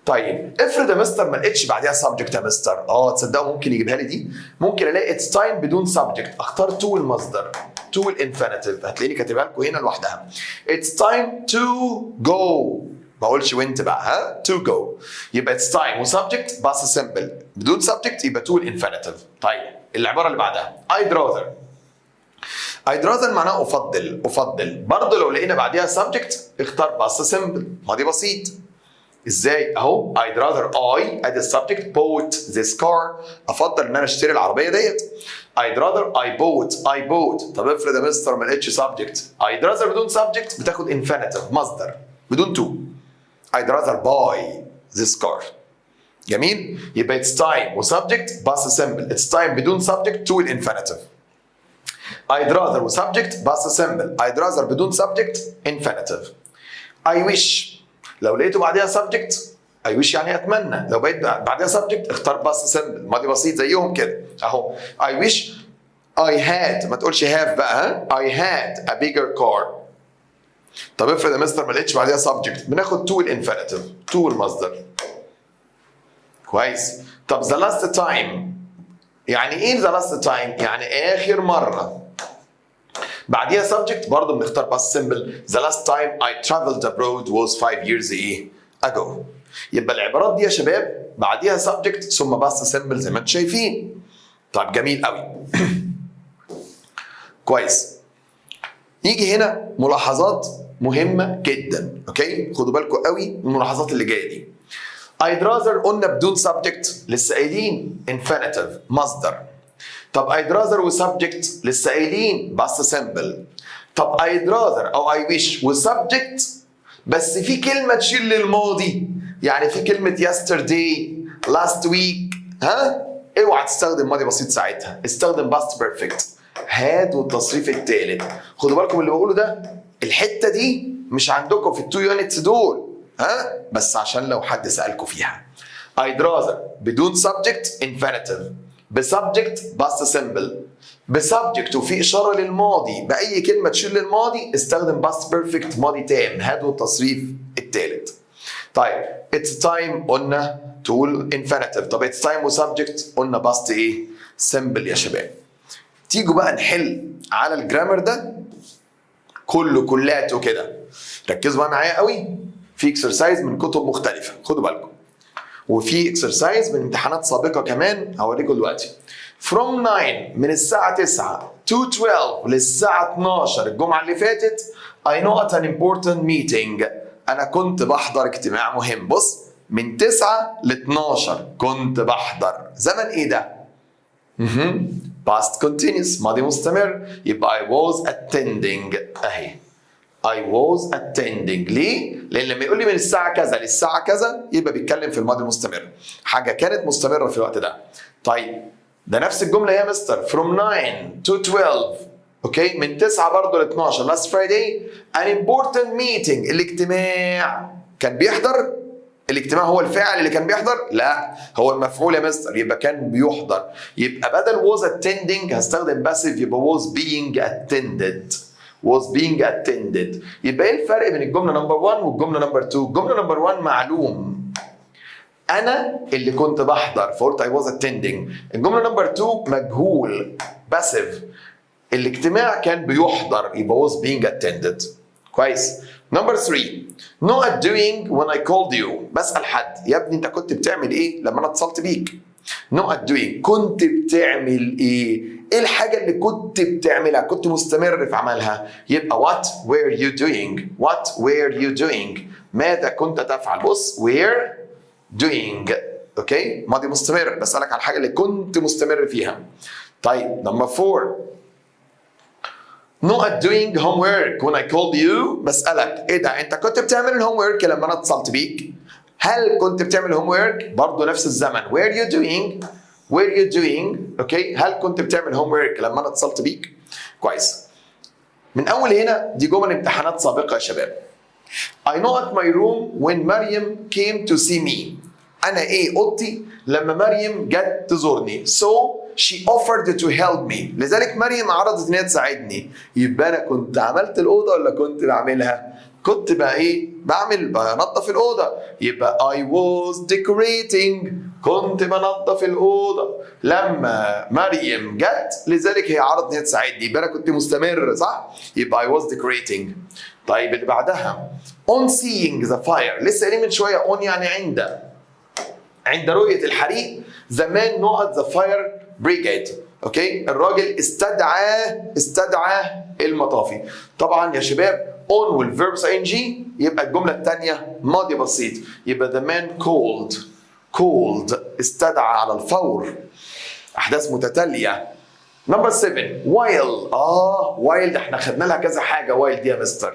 طيب افرض يا مستر ما لقيتش بعديها subject يا مستر. تصدقوا ممكن يجيبها لي دي؟ ممكن الاقي it's time بدون subject، اختار to المصدر، to الانفينيتيف، هتلاقيني كاتبها لكم هنا لوحدها. It's time to go. ما اقولش went بقى، ها؟ to go. يبقى it's time وسبجكت past simple، بدون subject يبقى to الانفينيتيف. طيب العباره اللي بعدها I'd rather. I'd rather معناه افضل. برضه لو لقينا بعديها subject اختار past simple، ماضي بسيط. ازاي؟ اهو I'd rather I ادي السبجكت bought this car. افضل ان انا اشتري العربيه ديت. I'd rather I bought. طب افرض يا مستر ما لقيتش subject. I'd rather بدون subject بتاخد infinitive مصدر بدون to. I'd rather buy this car. جميل؟ يبقى it's time وسبجكت past simple. It's time بدون subject to الانفينيتيف. I'd rather وسبجكت past simple. I'd rather بدون subject infinitive. I wish لو لقيته بعدها subject I wish يعني اتمنى، لو بقيت بعدها subject اختار past simple ماضي بسيط زيهم كده اهو. I wish I had، ما تقولش have بقى، ها؟ I had a bigger car. طب افرض يا مستر ما لقيتش بعدها subject بناخد to الانفينيتيف، to المصدر. كويس. طب the last time يعني ايه the last time؟ يعني اخر مره. بعديها subject برضه بنختار past simple. The last time I traveled abroad was 5 years ago. يبقى العبارات دي يا شباب بعديها subject ثم past simple زي ما انتم شايفين. طيب جميل قوي. كويس. يجي هنا ملاحظات مهمة جدا، اوكي؟ خدوا بالكم قوي من الملاحظات اللي جاية دي. I'd rather قلنا بدون subject لسه قايلين infinitive مصدر. طب I'd rather وسبجكت لسه قايلين past simple. طب I'd rather او I wish وسبجكت بس في كلمة تشيل للماضي، يعني في كلمة yesterday last week، ها؟ اوعى تستخدم ماضي بسيط ساعتها، استخدم past perfect. هاد والتصريف الثالث. خدوا بالكم اللي بقوله ده، الحتة دي مش عندكم في التو يونتس دول، ها؟ بس عشان لو حد سألكم فيها. I'd rather بدون subject infinitive، بسبجكت past simple، بسبجكت وفي اشاره للماضي باي كلمه تشير للماضي استخدم past perfect ماضي تام. هذا التصريف الثالث. طيب it's time قلنا تقول infinitive. طب it's time وسبجكت قلنا past ايه؟ simple يا شباب. تيجوا بقى نحل على الجرامر ده كلاته كده. ركزوا بقى معايا قوي في اكسرسايز من كتب مختلفه، خدوا بالكم. وفي اكسرسايز من امتحانات سابقه كمان هوريكم دلوقتي. From 9 من الساعة 9 to 12 للساعة 12 الجمعة اللي فاتت I know at an important meeting. أنا كنت بحضر اجتماع مهم. بص من 9 ل 12 كنت بحضر. زمن إيه ده؟ past continuous ماضي مستمر. يبقى I was attending أهي. I was attending. ليه؟ لأن لما يقول لي من الساعة كذا للساعة كذا يبقى بيتكلم في الماضي المستمر. حاجة كانت مستمرة في الوقت ده. طيب ده نفس الجملة يا مستر from 9 to 12 اوكي من 9 برضه ل 12 last Friday an important meeting. الاجتماع كان بيحضر. الاجتماع هو الفاعل اللي كان بيحضر؟ لا هو المفعول يا مستر. يبقى كان بيحضر. يبقى بدل was attending هستخدم passive يبقى was being attended. was being attended. يبقى ايه الفرق بين الجملة نمبر 1 والجملة نمبر 2؟ الجملة نمبر 1 معلوم أنا اللي كنت بحضر فقلت I was attending. الجملة نمبر 2 مجهول passive. الاجتماع كان بيحضر يبقى was being attended. كويس. نمبر 3 not doing when I called you. بسأل حد يا ابني أنت كنت بتعمل إيه لما أنا اتصلت بيك؟ not doing كنت بتعمل إيه؟ إيه الحاجة اللي كنت بتعملها؟ كنت مستمر في عملها. يبقى what were you doing؟ what were you doing؟ ماذا كنت تفعل؟ بص were doing اوكي ماضي مستمر بسألك على الحاجة اللي كنت مستمر فيها. طيب نمبر 4 not doing homework when I called you. بسألك ايه ده انت كنت بتعمل الهوم ورك لما انا اتصلت بيك؟ هل كنت بتعمل هوم ورك؟ برضه نفس الزمن were you doing were you doing اوكي هل كنت بتعمل هوم ورك لما انا اتصلت بيك؟ كويس. من اول هنا دي جمل امتحانات سابقة يا شباب. I know at my room when مريم came to see me. أنا إيه أوضتي لما مريم جت تزورني. So she offered to help me. لذلك مريم عرضت ان هي تساعدني. يبقى انا كنت عملت الاوضه ولا كنت بعملها؟ كنت بقى ايه؟ بنظف الاوضه. يبقى I was decorating. كنت بنظف الاوضه لما مريم جت، لذلك هي عرضت ان هي تساعدني. يبقى انا كنت مستمر، صح؟ يبقى I was decorating. طيب اللي بعدها on seeing the fire. لسه قايلين من شويه on يعني عند رؤيه الحريق. the man not the fire brigade. اوكي، الراجل استدعى المطافي. طبعا يا شباب on والverb ing يبقى الجمله الثانيه ماضي بسيط. يبقى the man called استدعى على الفور. احداث متتاليه. نمبر 7 while ده احنا خدنا لها كذا حاجه. while دي يا مستر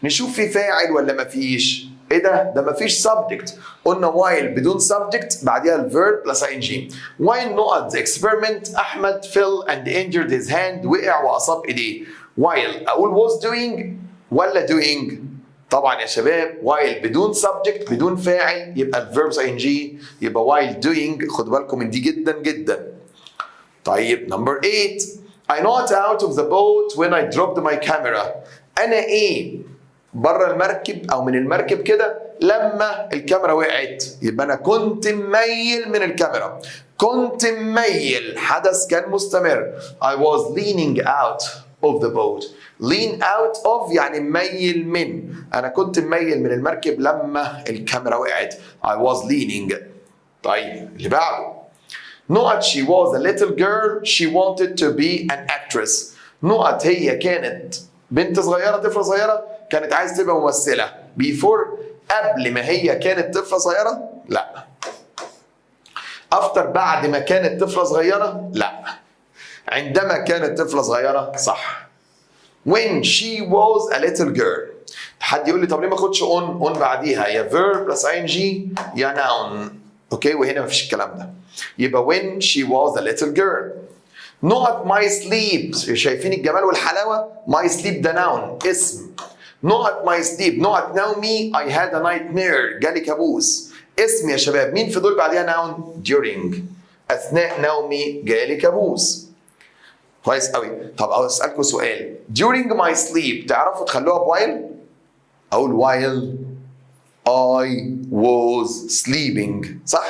نشوف في فاعل ولا مفيش. ايه ده مفيش subject. قلنا while بدون subject بعديها الverb plus ing. while not the experiment احمد fell and injured his hand. وقع واصاب ايديه. while اقول was doing ولا doing؟ طبعا يا شباب while بدون subject بدون فاعل يبقى الverb ing. يبقى while doing. خدوا بالكم من دي جدا جدا. طيب نمبر 8 I knocked out of the boat when I dropped my camera. انا ايه بره المركب او من المركب كده لما الكاميرا وقعت. يبقى انا كنت مميل من الكاميرا. كنت مميل حدث كان مستمر. I was leaning out of the boat. lean out of يعني مميل من. انا كنت مميل من المركب لما الكاميرا وقعت. I was leaning. طيب اللي بعده نقط she was a little girl she wanted to be an actress. نقط هي كانت بنت صغيرة، طفلة صغيرة كانت عايزة تبقى ممثلة. before قبل ما هي كانت طفلة صغيرة؟ لا. after بعد ما كانت طفلة صغيرة؟ لا. عندما كانت طفلة صغيرة؟ صح. when she was a little girl. حد يقول لي طب ليه ما اخدش on بعديها؟ يا verb plus ing يا noun. اوكي، وهنا مفيش الكلام ده. يبقى when she was a little girl. نقط my sleep. شايفين الجمال والحلاوة؟ my sleep ده noun اسم. نقط my sleep نقط نومي I had a nightmare جالي كابوس. اسم يا شباب. مين في دول بعديها noun؟ during. أثناء نومي جالي كابوس. كويس قوي. طب أسألكم سؤال. during my sleep تعرفوا تخلوها while؟ أقول while I was sleeping، صح؟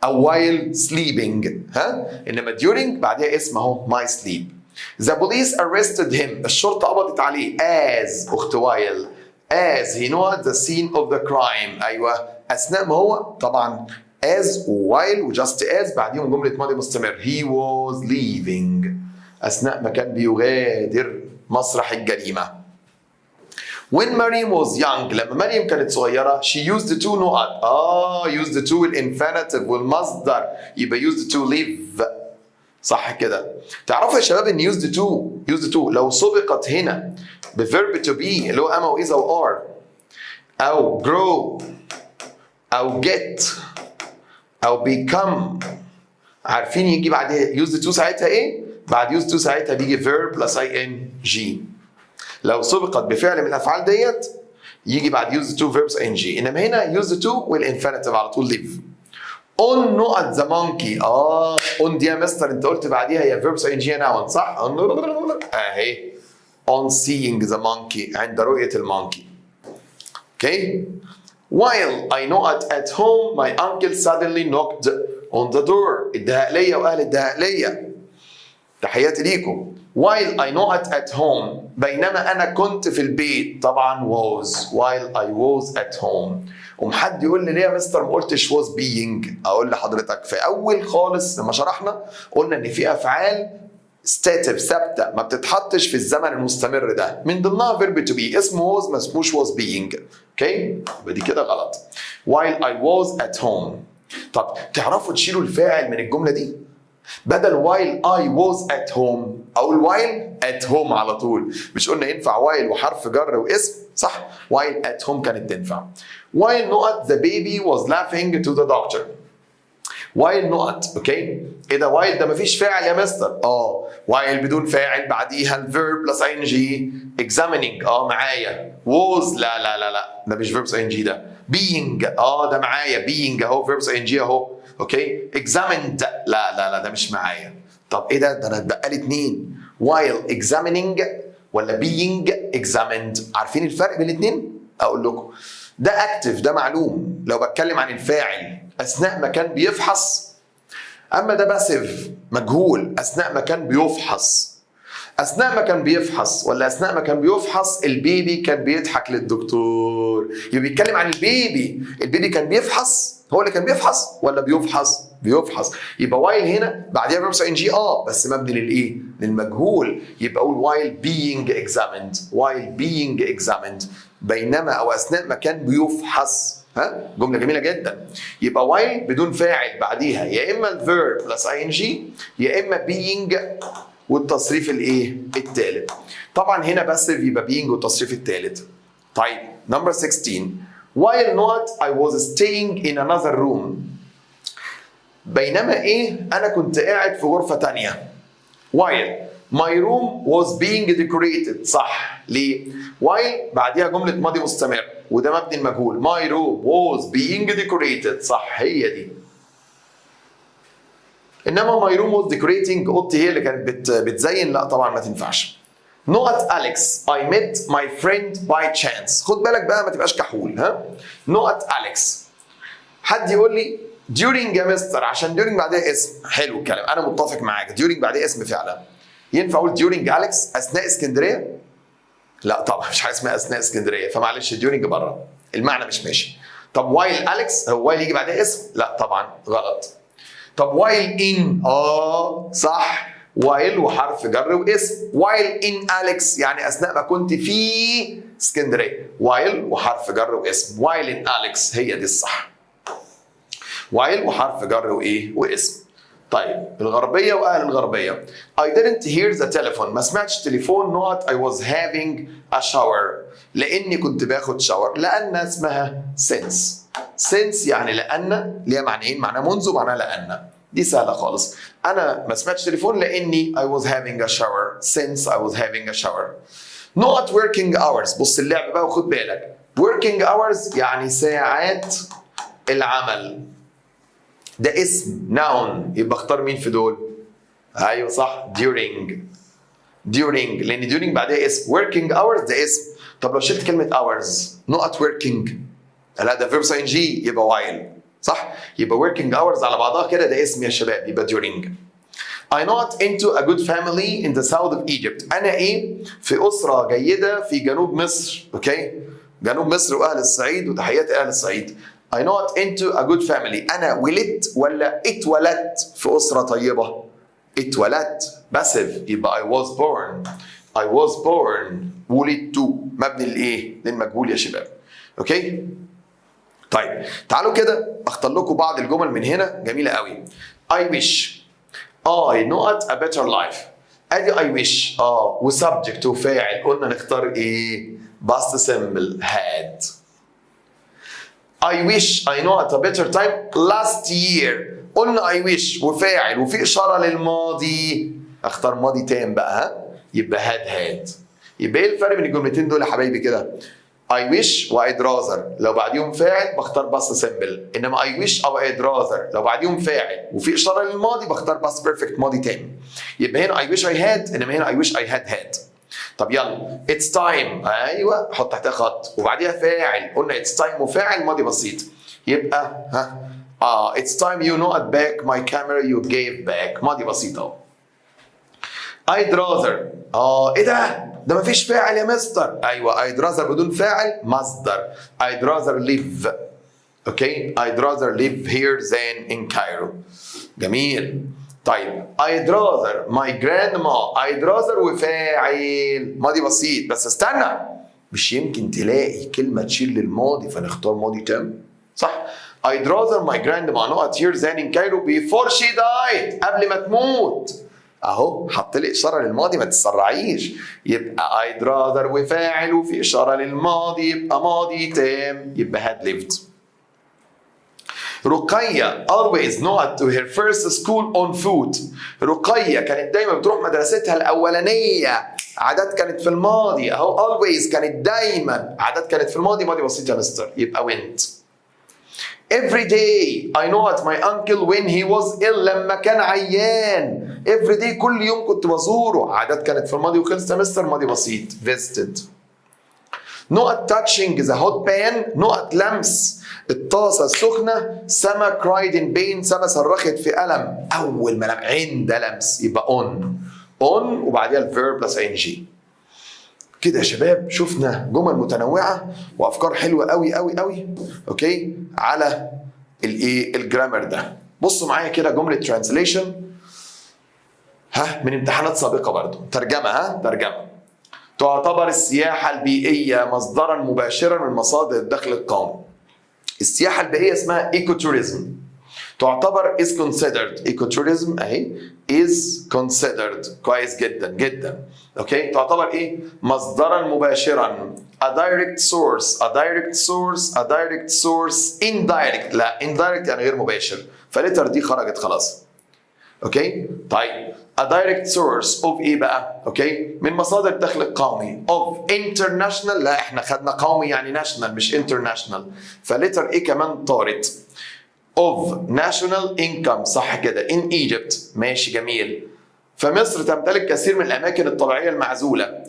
أو while sleeping. ها؟ إنما during بعدها اسم أهو my sleep. The police arrested him. الشرطة قبضت عليه as أخت while as he not the scene of the crime. أيوه، أثناء ما هو طبعا as while و just as بعديهم جملة ماضي مستمر. He was leaving. أثناء ما كان بيغادر مسرح الجريمة. When Maryam was young لما مريم كانت صغيرة she used to نقط. used to الانفينيتيف والمصدر يبقى used to live. صح كده. تعرفوا يا شباب ان used to لو سبقت هنا بverb to be اللي هو am أو is أو are أو grow أو get أو become، عارفين يجي بعدها used to ساعتها ايه؟ بعد used to ساعتها بيجي verb plus ing. لو سبقت بفعل من الافعال ديت يجي بعد used to verbs ing. انما هنا used to والانفينيتيف على طول live. on نقط the monkey. on دي يا مستر انت قلت بعديها يا verbs ing يا noun، صح؟ اهي on seeing the monkey عند رؤية المونكي. اوكي. while I نقط at home my uncle suddenly knocked on the door. الدهقلية واهل الدهقلية تحياتي ليكم. while I not at home بينما أنا كنت في البيت. طبعا was while I was at home. حد يقول لي ليه يا مستر ما قلتش was being؟ أقول لحضرتك في أول خالص لما شرحنا قلنا إن في أفعال stative ثابتة ما بتتحطش في الزمن المستمر ده، من ضمنها verb to be. اسمه was ما اسموش was being. اوكي؟ يبقى دي كده غلط. while I was at home. طب تعرفوا تشيلوا الفاعل من الجملة دي؟ بدل while I was at home أقول while at home على طول. مش قلنا ينفع while وحرف جر واسم؟ صح. while at home كانت تنفع. while not the baby was laughing to the doctor. while not. اوكي. ايه ده while ده مفيش فاعل يا مستر؟ while بدون فاعل بعديها الverb plus ing. examining معايا. was لا ده مش verbs ing ده. being ده معايا being اهو verbs ing اهو. اوكي. examined لا ده مش معايا. طب ايه ده انا اتبقى لي 2. while examining ولا being examined؟ عارفين الفرق بين الاثنين؟ اقول لكم. ده اكتف، ده معلوم لو بتكلم عن الفاعل اثناء ما كان بيفحص. اما ده باسيف مجهول اثناء ما كان بيفحص. اثناء ما كان بيفحص ولا اثناء ما كان بيفحص البيبي كان بيضحك للدكتور. يبقى بيتكلم عن البيبي. البيبي كان بيفحص، هو اللي كان بيفحص ولا بيفحص؟ بيفحص. يبقى وايل هنا بعديها فيرب ان جي بس مبني للايه؟ للمجهول. يبقى اقول while being examined. while being examined بينما او اثناء ما كان بيفحص. جمله جميله جدا. يبقى while بدون فاعل بعديها يا اما الفيرب بلس اي ان جي يا اما being والتصريف الايه؟ الثالث. طبعا هنا باسيف يبقى being والتصريف الثالث. طيب نمبر 16 while not I was staying in another room. بينما ايه؟ انا كنت قاعد في غرفه ثانيه. while my room was being decorated. صح. ليه؟ while بعديها جمله ماضي مستمر وده مبني المجهول. my room was being decorated. صح، هي دي. انما my room was decorating اوضتي هي اللي كانت بتزين، لا طبعا ما تنفعش. not Alex I met my friend by chance. خد بالك بقى ما تبقاش كحول. not Alex. حد يقول لي during يا مستر عشان during بعدها اسم. حلو الكلام، انا متفق معاك. during بعدها اسم فعلا. ينفع اقول during Alex اثناء اسكندريه؟ لا طبعا مش حاجه اسمها اثناء اسكندريه، فمعلش during بره المعنى مش ماشي. طب while Alex هو while يجي بعدها اسم؟ لا طبعا غلط. طب while in صح، while وحرف جر واسم. while in Alex يعني اثناء ما كنت في اسكندريه. while وحرف جر واسم. while in Alex هي دي الصح. while وحرف جر وايه؟ واسم. طيب الغربيه واهل الغربيه. I didn't hear the telephone. ما سمعتش تليفون. not I was having a shower. لاني كنت باخد شاور. لان اسمها since. since يعني لان ليها معنيين، معنى منذ ومعنى لان. دي سهله خالص. انا ما سمعتش تليفون لاني I was having a shower. since I was having a shower. not working hours. بص اللعب بقى وخد بالك. working hours يعني ساعات العمل. ده اسم noun، يبقى اختار مين في دول؟ ايوه صح during. لان during بعدها اسم. working hours ده اسم. طب لو شلت كلمه hours not working لا ده فيرب ان جي يبقى while. صح؟ يبقى working hours على بعضها كده ده اسم يا شباب يبقى during. I not into a good family in the south of Egypt. انا ايه؟ في اسره جيده في جنوب مصر. اوكي؟ جنوب مصر واهل الصعيد وتحياتي اهل الصعيد. I not into a good family. أنا ولدت ولا اتولدت في أسرة طيبة؟ اتولدت باسيف يبقى I was born. I was born ولدت مبني لإيه؟ للمجهول يا شباب. أوكي؟ طيب تعالوا كده أختار لكم بعض الجمل من هنا جميلة قوي. I wish I not a better life. أدي I wish وسبجكت وفاعل. قلنا نختار إيه؟ past simple had. I wish I know at a better time last year. قلنا I wish وفاعل وفي إشارة للماضي. أختار ماضي تام بقى. يبقى had. يبقى إيه الفرق بين الجملتين دول يا حبايبي كده؟ I wish و I'd rather لو بعديهم فاعل بختار past simple. إنما I wish أو I'd rather لو بعديهم فاعل وفي إشارة للماضي بختار past perfect ماضي تام. يبقى هنا I wish I had إنما هنا I wish I had. طب يلا it's time. ايوه حط تحتها خط وبعديها فاعل. قلنا it's time وفاعل ماضي بسيط. يبقى it's time you not back my camera you gave back ماضي بسيط اهو. I'd rather ايه ده مفيش فاعل يا مستر. ايوه I'd rather بدون فاعل مصدر. I'd rather live. اوكي I'd rather live here than in Cairo. جميل. طيب I'd rather my grandma. I'd rather وفاعل ماضي بسيط. بس استنى مش يمكن تلاقي كلمة تشيل للماضي فنختار ماضي تام. صح؟ I'd rather my grandma not here than in Cairo before she died. قبل ما تموت. اهو حط لي اشاره للماضي ما تتسرعيش. يبقى I'd rather وفاعل وفي اشاره للماضي يبقى ماضي تام يبقى had lived. رقية always not to her first school on foot. رقية كانت دايما بتروح مدرستها الأولانية. عادات كانت في الماضي أهو. always كانت دايما. عادات كانت في الماضي ماضي بسيط يا مستر يبقى went. every day I know at my uncle when he was ill لما كان عيان. every day كل يوم كنت بزوره. عادات كانت في الماضي وخلص مستر ماضي بسيط visited. not touching the hot pan not لمس الطاسة السخنة. سما cried in pain سما صرخت في ألم. أول ما عند لمس يبقى on وبعديها الفيرب بلس ing. كده يا شباب شفنا جمل متنوعة وأفكار حلوة قوي قوي قوي أوكي على الجرامر ده. بصوا معايا كده جملة ترانسليشن من امتحانات سابقة برضو. ترجمة ترجمة. تعتبر السياحة البيئية مصدرا مباشرا من مصادر الدخل القومي. السياحة البيئية اسمها ايكو توريزم. تعتبر is considered ايكو توريزم اهي is considered كويس جدا جدا اوكي. تعتبر ايه؟ مصدرا مباشرا a direct source a direct source a direct source indirect. لا indirect يعني غير مباشر فلتر دي خرجت خلاص اوكي. طيب a direct source of ايه بقى؟ اوكي من مصادر الدخل القومي of international. لا احنا خدنا قومي يعني national مش international فلتر ايه كمان طارت of national income صح كده in Egypt ماشي جميل. فمصر تمتلك كثير من الأماكن الطبيعية المعزولة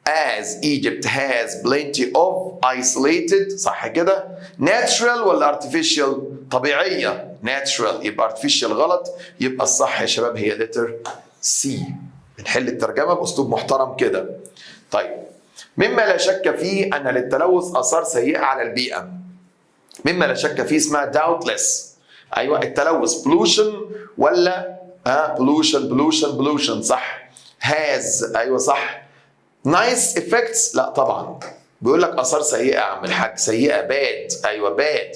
as Egypt has plenty of isolated صح كده. natural ولا artificial؟ طبيعية natural يبقى artificial غلط يبقى الصح يا شباب هي letter C. بنحل الترجمة بأسلوب محترم كده. طيب مما لا شك فيه أن للتلوث آثار سيئة على البيئة. مما لا شك فيه اسمها doubtless. ايوه التلوث pollution ولا pollution صح. has ايوه صح. nice effects لا طبعا بيقول لك اثار سيئه يا عم الحاج سيئه bad ايوه bad.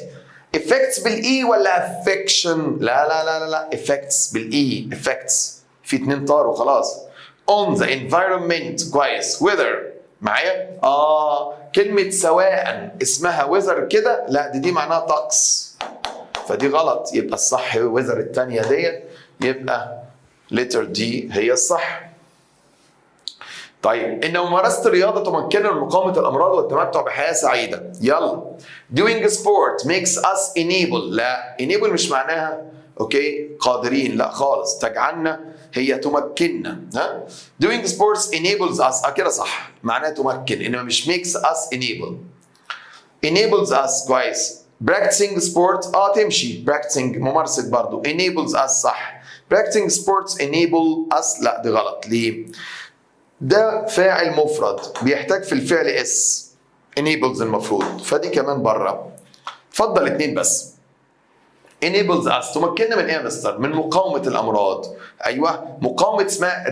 effects بالاي ولا affection؟ لا effects بالاي effects في اتنين طار وخلاص. on the environment كويس. weather معايا كلمة سواء اسمها weather كده لا دي معناها طقس فدي غلط يبقى الصح weather التانية ديت يبقى letter D هي الصح. طيب إن ممارسة الرياضة تمكننا من مقاومة الأمراض والتمتع بحياة سعيدة. يلا doing sport makes us enable. لا enable مش معناها اوكي قادرين لا خالص تجعلنا هي تمكننا doing sports enables us كده صح معناها تمكن انما مش makes us enables us كويس. practicing sport تمشي practicing ممارسة برضو enables us صح. practicing sports enable us لا دي غلط. ليه؟ ده فاعل مفرد بيحتاج في الفعل s enables المفروض فدي كمان بره. اتفضل اتنين بس. enables us تمكننا من ايه يا مستر؟ من مقاومة الأمراض. أيوه مقاومة اسمها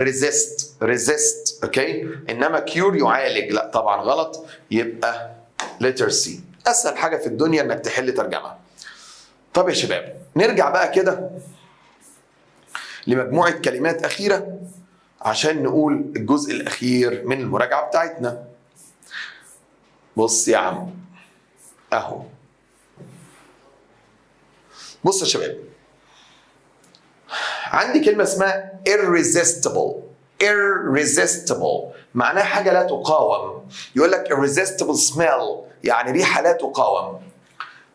resist اوكي إنما cure يعالج لا طبعا غلط يبقى letter C. أسهل حاجة في الدنيا إنك تحل ترجمة. طب يا شباب نرجع بقى كده لمجموعة كلمات أخيرة عشان نقول الجزء الأخير من المراجعة بتاعتنا. بص يا عم أهو بص يا شباب عندي كلمة اسمها irresistible معناها حاجة لا تقاوم. يقول لك irresistible smell يعني ريحة لا تقاوم.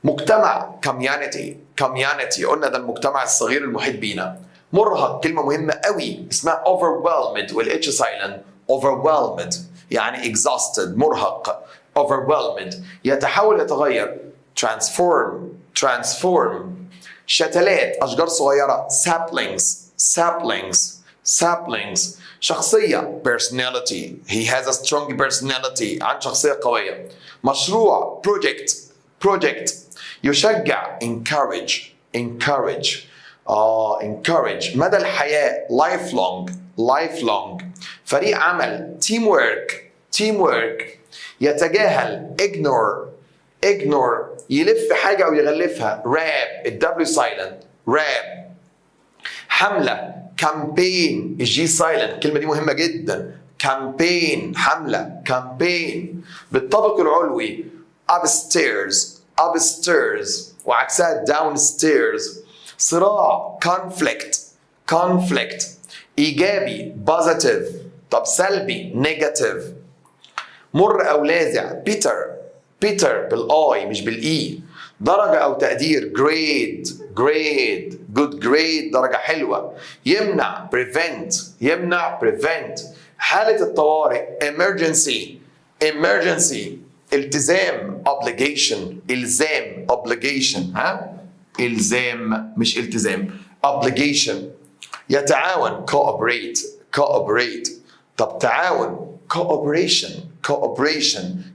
مجتمع community قلنا ده المجتمع الصغير المحيط بينا. مرهق كلمة مهمة قوي اسمها overwhelmed والH silent overwhelmed يعني exhausted مرهق overwhelmed يتحول يتغير transform شتلات أشجار صغيرة saplings شخصية personality he has a strong personality عن شخصية قوية. مشروع project يشجع encourage مدى الحياة lifelong فريق عمل teamwork يتجاهل ignore يلف حاجة أو يغلفها rap الW silent rap. حملة campaign الجي silent الكلمة دي مهمة جدا campaign حملة campaign. بالطابق العلوي upstairs وعكسها downstairs. صراع conflict إيجابي positive طب سلبي negative. مر أو لاذع bitter بالآي مش بالإي. درجة أو تقدير grade grade good grade درجة حلوة. يمنع prevent. حالة الطوارئ emergency. التزام إلزام إلزام مش التزام obligation. يتعاون cooperate. طب تعاون cooperation.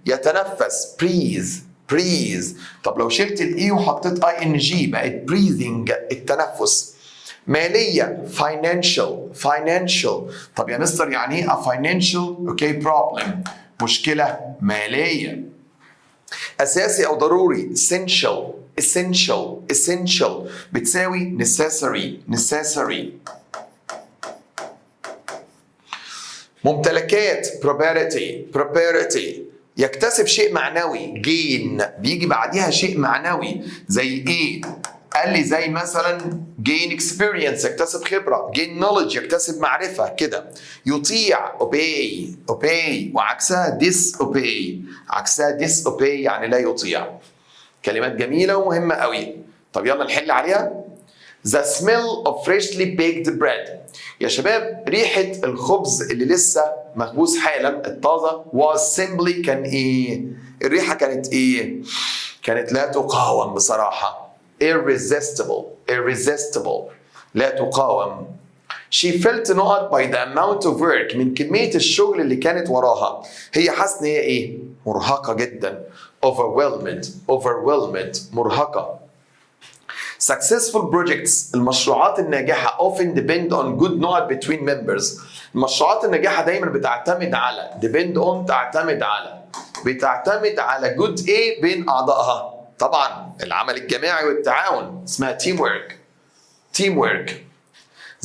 يتنفس breathe. طب لو شلت الاي وحطيت ing بقت breathing التنفس. مالية financial. طب يا مستر يعني ايه a financial problem مشكلة مالية. أساسي أو ضروري essential بتساوي necessary. ممتلكات property. يكتسب شيء معنوي gain بيجي بعديها شيء معنوي زي ايه؟ قال لي زي مثلا gain experience يكتسب خبرة، gain knowledge يكتسب معرفة كده. يطيع obey وعكسها disobey يعني لا يطيع. كلمات جميلة ومهمة قوي. طب يلا نحل عليها. The smell of freshly baked bread. يا شباب ريحة الخبز اللي لسه مخبوز حالا الطازة was simply كان ايه؟ الريحة كانت ايه؟ كانت لا تقاوم بصراحة. irresistible لا تقاوم. She felt not by the amount of work من كمية الشغل اللي كانت وراها. هي حاسة ان هي ايه؟ مرهقة جدا. overwhelmed مرهقة. Successful projects المشروعات الناجحة often depend on good knowledge between members. المشروعات الناجحة دايما بتعتمد على good ايه بين أعضائها. طبعا العمل الجماعي والتعاون اسمها teamwork.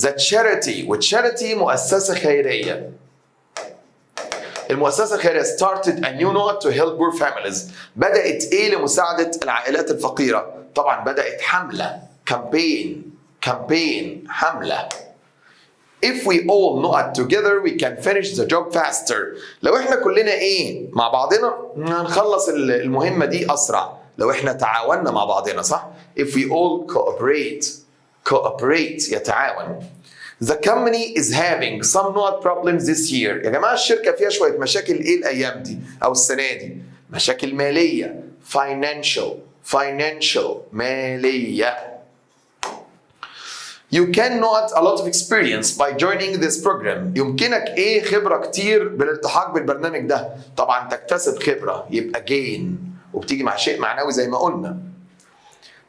The charity والcharity مؤسسة خيرية. المؤسسة الخيرية started a new note to help poor families. بدأت ايه لمساعدة العائلات الفقيرة؟ طبعا بدأت حملة campaign حملة. If we all know it together we can finish the job faster. لو احنا كلنا ايه مع بعضنا هنخلص المهمة دي أسرع. لو احنا تعاوننا مع بعضنا صح؟ If we all cooperate يتعاون. The company is having some problems this year. يا جماعة الشركة فيها شوية مشاكل ايه الأيام دي أو السنة دي؟ مشاكل مالية financial مالية. You can not a lot of experience by joining this program. يمكنك ايه خبرة كتير بالالتحاق بالبرنامج ده. طبعا تكتسب خبرة يبقى gain وبتيجي مع شيء معنوي زي ما قلنا.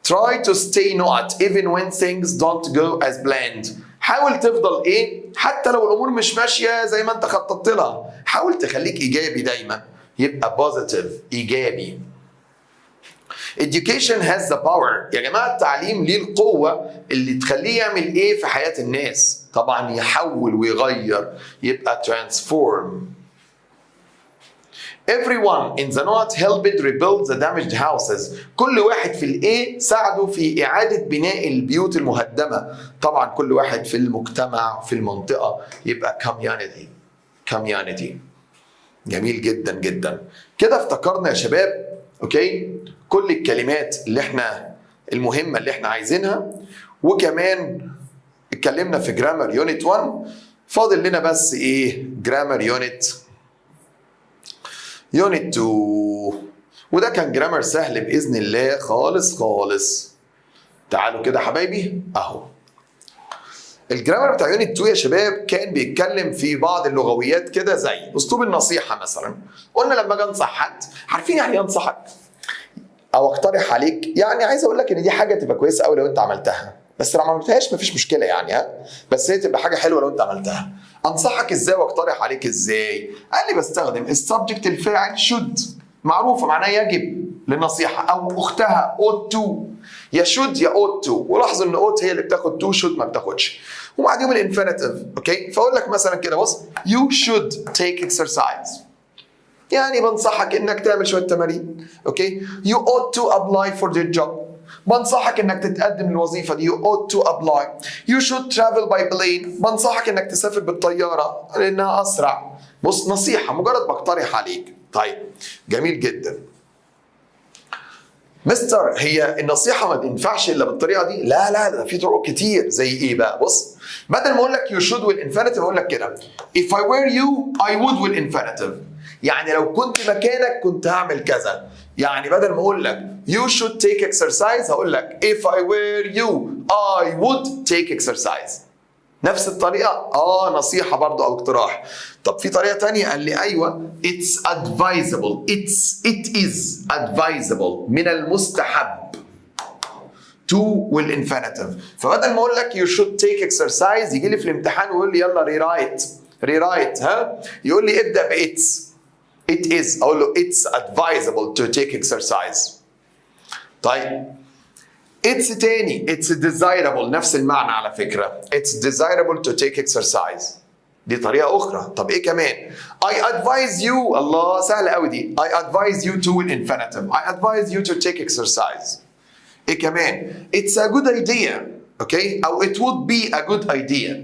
Try to stay not even when things don't go as planned. حاول تفضل ايه حتى لو الامور مش ماشية زي ما انت خططت لها. حاول تخليك ايجابي دايما يبقى positive ايجابي. Education has the power. يا جماعة التعليم ليه القوة اللي تخليه يعمل ايه في حياة الناس. طبعا يحول ويغير يبقى transform. Everyone in the north helped rebuild the damaged houses. كل واحد في الايه ساعدوا في إعادة بناء البيوت المهدمة. طبعا كل واحد في المجتمع في المنطقة يبقى community. جميل جدا جدا. كده افتكرنا يا شباب اوكي كل الكلمات المهمة اللي احنا عايزينها. وكمان اتكلمنا في جرامر يونت 1. فاضل لنا بس ايه جرامر يونت 2 وده كان جرامر سهل بإذن الله خالص. تعالوا كده حبايبي اهو. الجرامر بتاع يونت 2 يا شباب كان بيتكلم في بعض اللغويات كده زي اسلوب النصيحة مثلا. قلنا لما اجي انصح حد عارفين يعني ايه انصحك او اقترح عليك. يعني عايز اقول لك ان دي حاجة تبقى كويسة قوي لو انت عملتها بس لو ما عملتهاش مفيش مشكلة يعني بس هي تبقى حاجة حلوة لو انت عملتها. انصحك ازاي واقترح عليك ازاي؟ قال لي بستخدم السبجكت الفاعل should معروفة معناه يجب للنصيحة او اختها ought to. يا should يا ought to. ولاحظوا ان ought هي اللي بتاخد to should ما بتاخدش. وبعدين الانفينيتيف اوكي. فاقول لك مثلا كده بص you should take exercise يعني بنصحك انك تعمل شوية تمارين اوكي. you ought to apply for the job بنصحك انك تتقدم للوظيفة دي. you ought to apply. you should travel by plane بنصحك انك تسافر بالطيارة لانها اسرع. بص نصيحة مجرد بقترح عليك. طيب جميل جدا. مستر هي النصيحة ما تنفعش إلا بالطريقة دي؟ لا لا، ده في طرق كتير. زي إيه بقى؟ بص، بدل ما أقول لك you should والinfinitive أقول لك كده if I were you I would والinfinitive. يعني لو كنت مكانك كنت هعمل كذا. يعني بدل ما أقول لك you should take exercise هقول لك if I were you I would take exercise. نفس الطريقة؟ نصيحة برضو أو اقتراح. طب في طريقة تانية قال لي أيوة it's advisable it is advisable من المستحب to والinfinitive. فبدل ما أقول لك you should take exercise يجي لي في الامتحان ويقول لي يلا rewrite ها، يقول لي ابدأ ب it is أقول له it's advisable to take exercise. طيب it's تاني it's desirable نفس المعنى على فكرة it's desirable to take exercise. دي طريقة أخرى. طب إيه كمان؟ I advise you الله سهلة أوي دي I advise you to infinitive I advise you to take exercise. إيه كمان؟ it's a good idea أوكي أو it would be a good idea.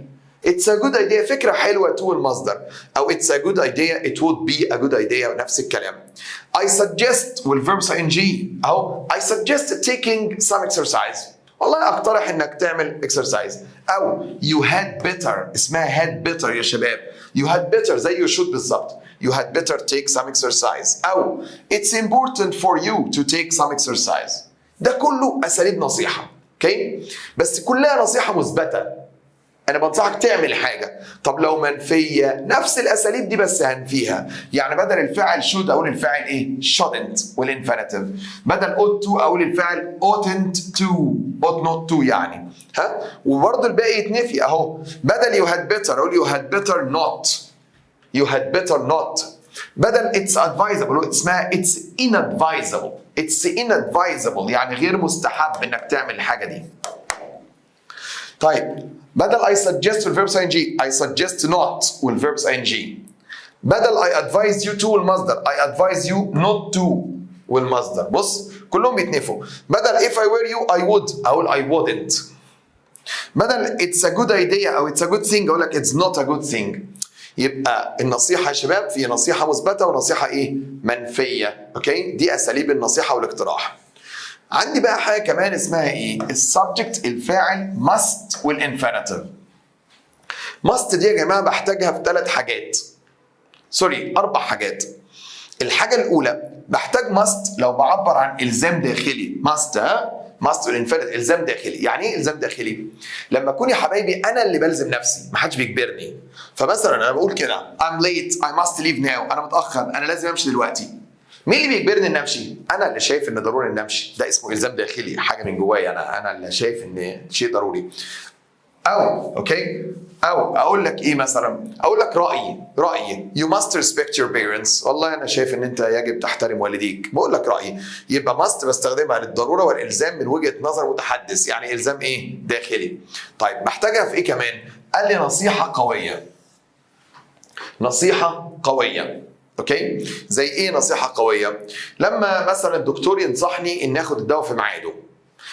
it's a good idea فكرة حلوة to المصدر أو it's a good idea it would be a good idea نفس الكلام. I suggest والverb ing أو I suggest taking some exercise والله أقترح إنك تعمل exercise. أو you had better اسمها had better يا شباب you had better زي you should بالظبط you had better take some exercise. أو it's important for you to take some exercise. ده كله أساليب نصيحة أوكي بس كلها نصيحة مثبتة. أنا بنصحك تعمل حاجة. طب لو منفية نفس الأساليب دي بس هنفيها. يعني بدل الفعل should أقول الفعل إيه؟ shouldn't والinfinitive. بدل ought to أقول الفعل oughtn't to ought not to يعني ها. وبرضه الباقي يتنفي أهو. بدل you had better أقول you had better not. بدل it's advisable اسمها it's inadvisable يعني غير مستحب إنك تعمل الحاجة دي. طيب بدل I suggest والverb ing I suggest not والverb ing. بدل I advise you to والمصدر I advise you not to والمصدر. بص كلهم بيتنفوا. بدل if I were you I would أقول I wouldn't. بدل it's a good idea أو it's a good thing أقول لك it's not a good thing. يبقى النصيحة يا شباب في نصيحة مثبتة ونصيحة إيه؟ منفية. أوكي؟ دي أساليب النصيحة والاقتراح. عندي بقى حاجة كمان اسمها ايه؟ السبجكت الفاعل must والinfinitive. must دي يا جماعة بحتاجها في 3 حاجات. 4 حاجات. الحاجة الأولى بحتاج must لو بعبر عن إلزام داخلي. must والinfinitive إلزام داخلي. يعني إيه إلزام داخلي؟ لما أكون يا حبايبي أنا اللي بلزم نفسي، محدش بيجبرني. فمثلا أنا بقول كده I'm late I must leave now أنا متأخر أنا لازم أمشي دلوقتي. مين اللي بيجبرني ان امشي؟ انا اللي شايف ان ضروري ان امشي. ده اسمه الزام داخلي حاجه من جوايا انا اللي شايف ان شيء ضروري. او اقول لك ايه مثلا؟ اقول لك رايي you must respect your parents والله انا شايف ان انت يجب تحترم والديك. بقول لك رايي. يبقى must بستخدمها للضروره والالزام من وجهه نظر متحدث يعني الزام ايه؟ داخلي. طيب بحتاجها في ايه كمان؟ قال لي نصيحه قويه. اوكي؟ زي ايه نصيحه قويه؟ لما مثلا الدكتور ينصحني ان اخد الدواء في ميعاده.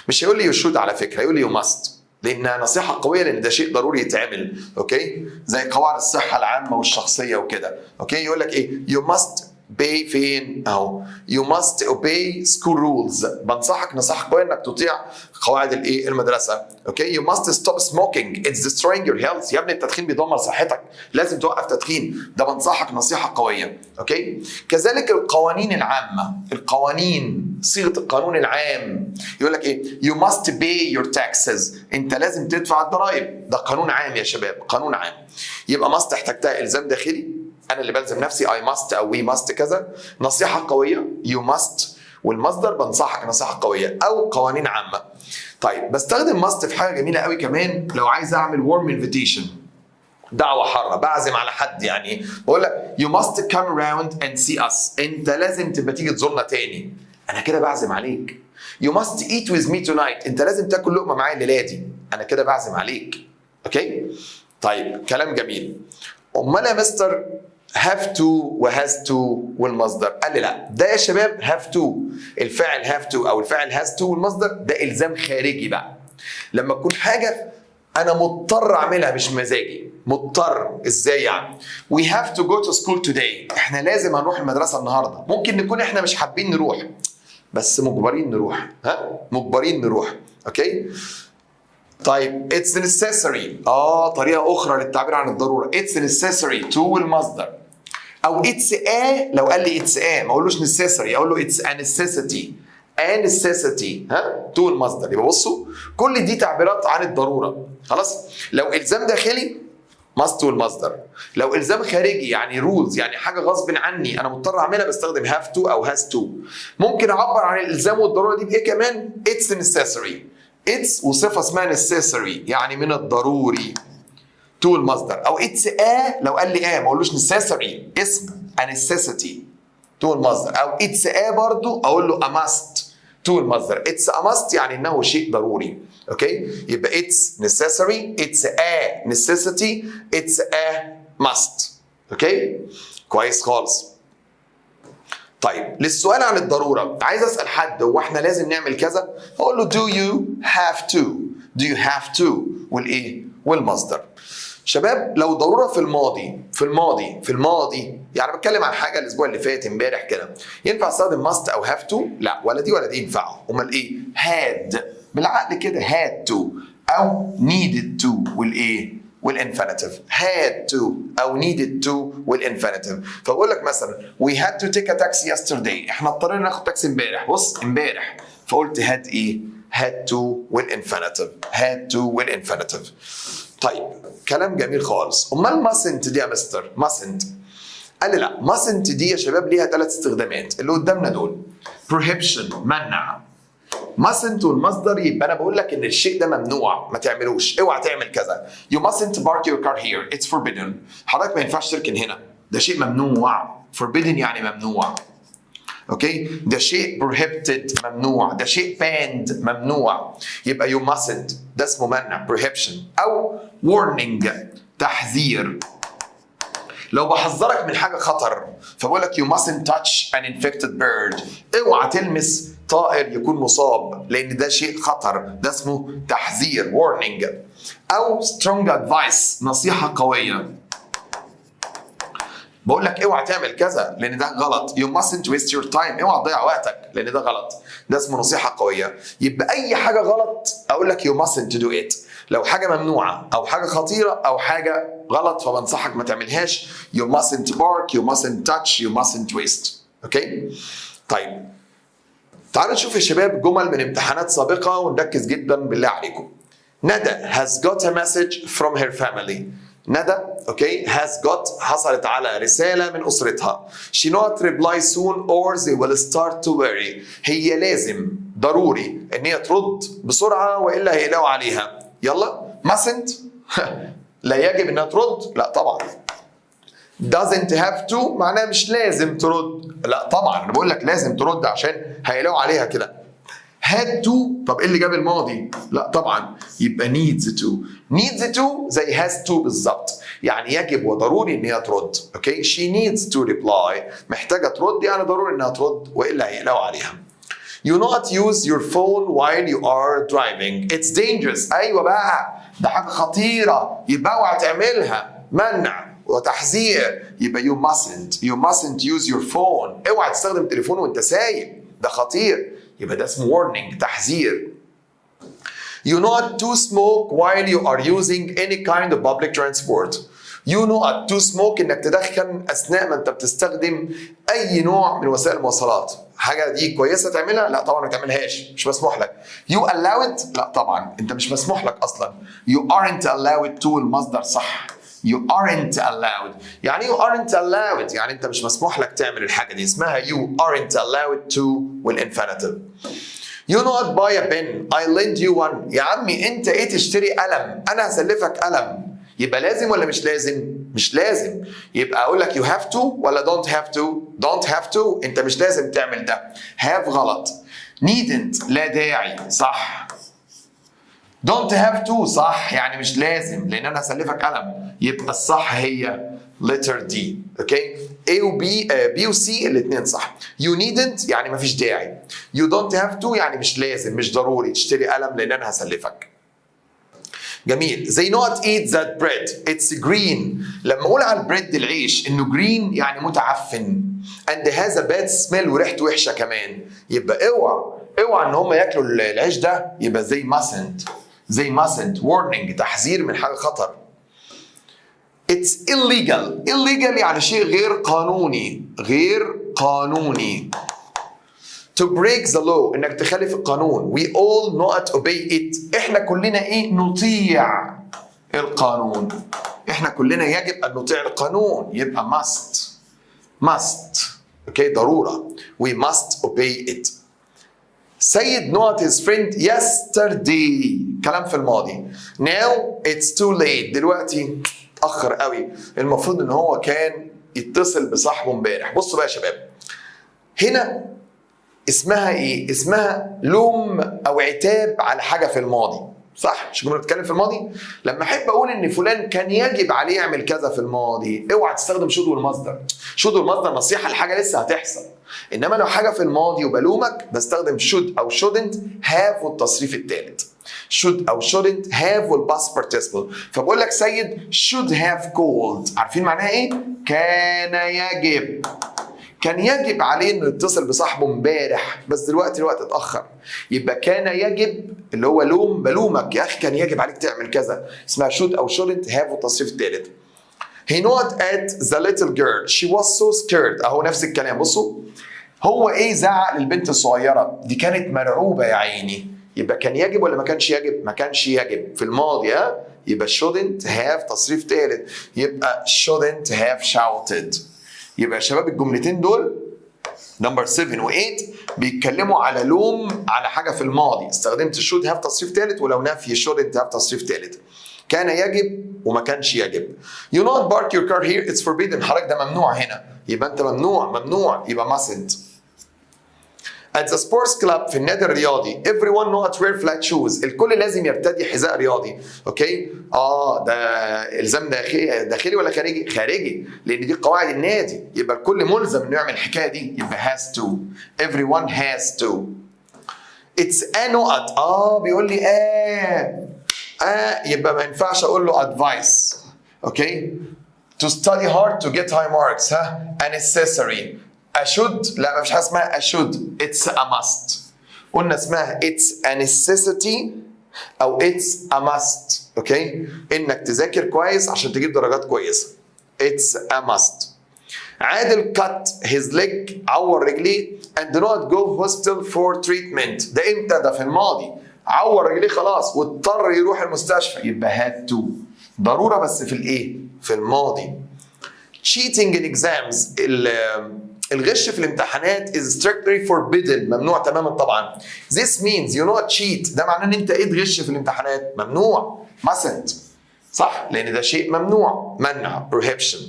مش هيقول لي يشود على فكره، هيقول لي يو ماست. لانها نصيحه قويه لان ده شيء ضروري يتعمل. اوكي؟ زي قواعد الصحه العامه والشخصيه وكده. اوكي؟ يقول لك ايه؟ يو ماست obey فين اهو you must obey school rules. بنصحك نصيحه قويه انك تطيع قواعد الايه المدرسه. اوكي you must stop smoking it's destroying your health. يا ابني التدخين بيدمر صحتك لازم توقف تدخين. ده بنصحك نصيحه قويه. اوكي كذلك القوانين العامه. القوانين صيغه القانون العام يقول لك ايه you must pay your taxes. انت لازم تدفع الضرائب. ده قانون عام يا شباب قانون عام. يبقى must احتجتها الزام داخلي أنا اللي بلزم نفسي I must أو we must كذا. نصيحة قوية you must والمصدر بنصحك نصيحة قوية أو قوانين عامة. طيب بستخدم must في حاجة جميلة قوي كمان لو عايز أعمل warm invitation دعوة حارة بعزم على حد يعني بقول لك you must come around and see us. أنت لازم تبقى تيجي تزورنا تاني. أنا كده بعزم عليك. you must eat with me tonight. أنت لازم تاكل لقمة معايا الليلة دي. أنا كده بعزم عليك. أوكي طيب كلام جميل. أمال يا مستر have to وhas to والمصدر قال لي لا ده يا شباب have to الفاعل have to او الفاعل has to والمصدر ده الزام خارجي بقى. لما تكون حاجه انا مضطر اعملها مش مزاجي. مضطر ازاي يعني؟ we have to go to school today. احنا لازم هنروح المدرسه النهارده. ممكن نكون احنا مش حابين نروح بس مجبرين نروح. مجبرين نروح. اوكي. طيب it's necessary. طريقة أخرى للتعبير عن الضرورة. it's necessary to المصدر. أو it's a، لو قال لي it's a ما أقولوش necessary، أقول له it's a necessity. a necessity to المصدر. يبقى بصوا كل دي تعبيرات عن الضرورة. خلاص. لو إلزام داخلي must to المصدر. لو إلزام خارجي يعني rules، يعني حاجة غصب عني أنا مضطر أعملها، بستخدم have to أو has to. ممكن أعبر عن الإلزام والضرورة دي بإيه كمان؟ it's necessary. it's وصفة اسمها necessary يعني من الضروري to المصدر. أو it's a، لو قال لي ما أقولوش necessary، اسم a necessity to المصدر. أو it's a برضو أقول له a must to المصدر. it's a must يعني إنه شيء ضروري. اوكي. يبقى it's necessary، it's a necessity، it's a must. اوكي. كويس خالص. طيب للسؤال عن الضرورة، عايز أسأل حد هو احنا لازم نعمل كذا؟ أقول له do you have to. do you have to والمصدر. شباب لو ضرورة في الماضي يعني بتكلم عن حاجة الأسبوع اللي فات امبارح كده، ينفع استخدم must أو have to؟ لا، ولا دي ينفعوا. أمال had بالعقل كده had to أو needed to والانفينيتيف. had to أو needed to والانفينيتيف. فبقول لك مثلا we had to take a taxi yesterday. احنا اضطرينا ناخد تاكسي امبارح. بص امبارح، فقلت had had to والانفينيتيف. had to والانفينيتيف. طيب كلام جميل خالص. امال mustn't دي يا مستر؟ mustn't قال لي لا، mustn't دي يا شباب ليها 3 استخدامات اللي قدامنا دول. prohibition منع. mustn't والمصدر يبقى انا بقول لك ان الشيء ده ممنوع، ما تعملوش، اوعى تعمل كذا. you mustn't park your car here, it's forbidden. حضرتك ما ينفعش تركن هنا، ده شيء ممنوع. forbidden يعني ممنوع. اوكي. ده شيء prohibited ممنوع، ده شيء banned ممنوع. يبقى you mustn't ده اسمه منع prohibition. او warning تحذير، لو بحذرك من حاجه خطر فبقول لك you mustn't touch an infected bird. اوعى تلمس طائر يكون مصاب لان ده شيء خطر، ده اسمه تحذير warning. او strong advice نصيحه قويه، بقول لك اوعى تعمل كذا لان ده غلط. you mustn't waste your time. اوعى تضيع وقتك لان ده غلط، ده اسمه نصيحه قويه. يبقى اي حاجه غلط اقول لك you mustn't do it. لو حاجه ممنوعه او حاجه خطيره او حاجه غلط فبنصحك ما تعملهاش. you mustn't bark, you mustn't touch, you mustn't waste. اوكي. طيب تعالوا نشوف يا شباب جمل من امتحانات سابقه ونركز جدا بالله عليكم. ندى has got a message from her family. ندى اوكي has got حصلت على رساله من اسرتها. she not reply soon or they will start to worry. هي لازم ضروري ان هي ترد بسرعه والا هيقلقوا عليها. يلا mustn't لا يجب انها ترد، لا طبعا. doesn't have to معناها مش لازم ترد، لا طبعا انا بقول لك لازم ترد عشان هيقلقوا عليها كده. had to طب ايه اللي جاب الماضي؟ لا طبعا يبقى needs to. needs to زي has to بالظبط، يعني يجب وضروري ان هي ترد. اوكي. she needs to reply محتاجه ترد يعني ضروري انها ترد والا هيقلقوا عليها. you not use your phone while you are driving. it's dangerous. ايوه بقى ده حاجه خطيره يبقى اوعى تعملها. منع وتحذير. يبقى you mustn't use your phone. اوعى تستخدم التليفون وانت سايق، ده خطير. يبقى ده اسمه warning تحذير. you not to smoke while you are using any kind of public transport. you not to smoke انك تدخن اثناء ما انت بتستخدم اي نوع من وسائل المواصلات. حاجه دي كويسه تعملها؟ لا طبعا ما تعملهاش، مش مسموح لك. you allow it لا طبعا انت مش مسموح لك اصلا. you aren't allowed to المصدر صح. you aren't allowed يعني you aren't allowed يعني انت مش مسموح لك تعمل الحاجه دي، اسمها you aren't allowed to والانفينيتيف. you not buy a pen I lend you one. يا عمي انت ايه تشتري قلم، انا هسلفك قلم. يبقى لازم ولا مش لازم؟ مش لازم. يبقى اقول لك you have to ولا don't have to؟ don't have to انت مش لازم تعمل ده. have غلط. needn't لا داعي صح. don't have to صح يعني مش لازم لان انا هسلفك قلم. يبقى الصح هي letter D. اوكي. A و B B و C الاثنين صح. you needn't يعني مفيش داعي. you don't have to يعني مش لازم مش ضروري تشتري قلم لان انا هسلفك. جميل. They not eat that bread. It's green. لما اقول على البريد العيش انه green يعني متعفن. And has a bad smell وريحته وحشه كمان. يبقى اوعى ان هم ياكلوا العيش ده. يبقى they mustn't. Warning تحذير من حاجه خطر. It's illegal يعني شيء غير قانوني. To break the law انك تخالف القانون. We all not obey it. احنا كلنا نطيع القانون. احنا كلنا يجب ان نطيع القانون. يبقى must. اوكي ضرورة. We must obey it. سيد not his friend yesterday. كلام في الماضي. Now it's too late. دلوقتي اتأخر قوي. المفروض ان هو كان يتصل بصاحبه امبارح. بصوا بقى يا شباب. هنا اسمها ايه؟ اسمها لوم او عتاب على حاجه في الماضي، صح؟ مش كنا بنتكلم في الماضي؟ لما احب اقول ان فلان كان يجب عليه يعمل كذا في الماضي، اوعى تستخدم should والمصدر. should والمصدر نصيحه لحاجه لسه هتحصل. انما لو حاجه في الماضي وبلومك بستخدم should او shouldn't have والتصريف الثالث. should او shouldn't have والpast participle. فبقول لك سيد should have called. عارفين معناها ايه؟ كان يجب عليه انه يتصل بصاحبه امبارح، بس دلوقتي الوقت اتاخر. يبقى كان يجب اللي هو لوم، بلومك يا اخي كان يجب عليك تعمل كذا، اسمها should او shouldn't have والتصريف الثالث. He not at the little girl. She was so scared. اهو نفس الكلام. بصوا هو زعق للبنت الصغيره دي، كانت مرعوبه يا عيني. يبقى كان يجب ولا ما كانش يجب؟ ما كانش يجب في الماضي. يبقى shouldn't have تصريف ثالث. يبقى shouldn't have shouted. يبقى يا شباب الجملتين دول نمبر 7 و8 بيتكلموا على لوم على حاجه في الماضي. استخدمت should have تصريف ثالث، ولو نفي shouldn't have تصريف ثالث. كان يجب وما كانش يجب. You not park your car here. It's forbidden. حضرتك ده ممنوع هنا. يبقى انت ممنوع. يبقى mustn't. At the sports club في النادي الرياضي everyone not wear flat shoes. الكل لازم يرتدي حذاء رياضي. اوكي؟ ده الزام داخلي ولا خارجي؟ خارجي، لان دي قواعد النادي. يبقى الكل ملزم انه يعمل الحكايه دي. يبقى has to. Everyone has to. It's a نقط. بيقول لي يبقى ما ينفعش اقول له advice. اوكي؟ To study hard to get high marks. A necessary. A should. لا مفيش حاجه اسمها a should. It's a must. قلنا اسمها it's a necessity او it's a must. اوكي؟ انك تذاكر كويس عشان تجيب درجات كويسه. It's a must. عادل cut his leg. عور رجليه and do not go hospital for treatment. ده امتى؟ ده في الماضي. عور رجليه خلاص واضطر يروح المستشفى. يبقى had to. ضروره بس في في الماضي. Cheating in exams. الغش في الامتحانات is strictly forbidden. ممنوع تماما طبعا. This means you not cheat. ده معناه ان انت تغش في الامتحانات. ممنوع. mustn't. صح؟ لان ده شيء ممنوع. منع. prohibition.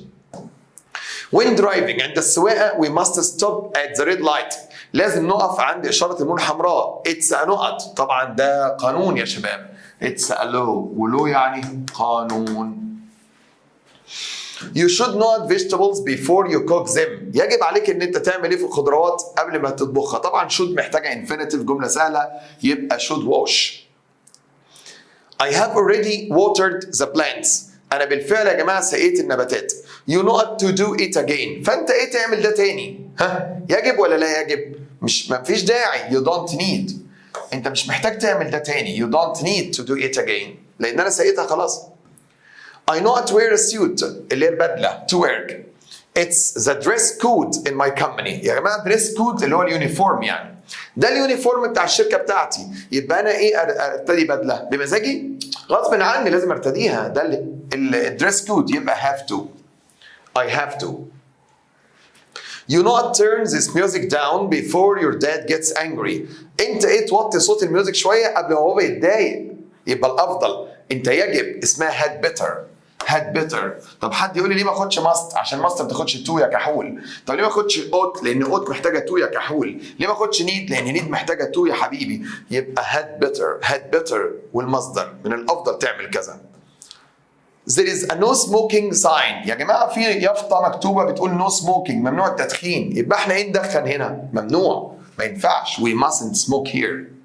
When driving. عند السواقه we must stop at the red light. لازم نقف عند اشاره المرور الحمراء. It's a نقط. طبعا ده قانون يا شباب. It's a law. ولو يعني قانون. You should not vegetables before you cook them. يجب عليك ان انت تعمل ايه في الخضروات قبل ما تطبخها. طبعا should محتاجه infinitive. جمله سهله. يبقى should wash. I have already watered the plants. انا بالفعل يا جماعه سقيت النباتات. You not to do it again. فانت تعمل ده تاني؟ يجب ولا لا يجب؟ ما فيش داعي. You don't need. انت مش محتاج تعمل ده تاني. You don't need to do it again. لان انا سقيتها خلاص. I not wear a suit. اللي هي البدله. To work. It's the dress code in my company. يا جماعه dress code اللي هو اليونيفورم يعني. ده اليونيفورم بتاع الشركه بتاعتي. يبقى انا ارتدي بدله بمزاجي؟ غصب عني لازم ارتديها. ده الدريس كود. يبقى have to. I have to. You not turn this music down before your dad gets angry. انت توطي صوت الميوزك شويه قبل ما هو يتضايق. يبقى الافضل. انت يجب اسمها had better. had better. طب حد يقول لي ليه ما اخدش must؟ عشان must ما تاخدش to يا كحول. طب ليه ما اخدش ought؟ لان ought محتاجه to يا كحول. ليه ما اخدش need؟ لان need محتاجه to يا حبيبي. يبقى had better. had better والمصدر. من الافضل تعمل كذا. There is a no smoking sign. يا جماعه في يافطه مكتوبه بتقول no smoking. ممنوع التدخين. يبقى احنا ندخن هنا؟ ممنوع. ما ينفعش. We mustn't smoke here.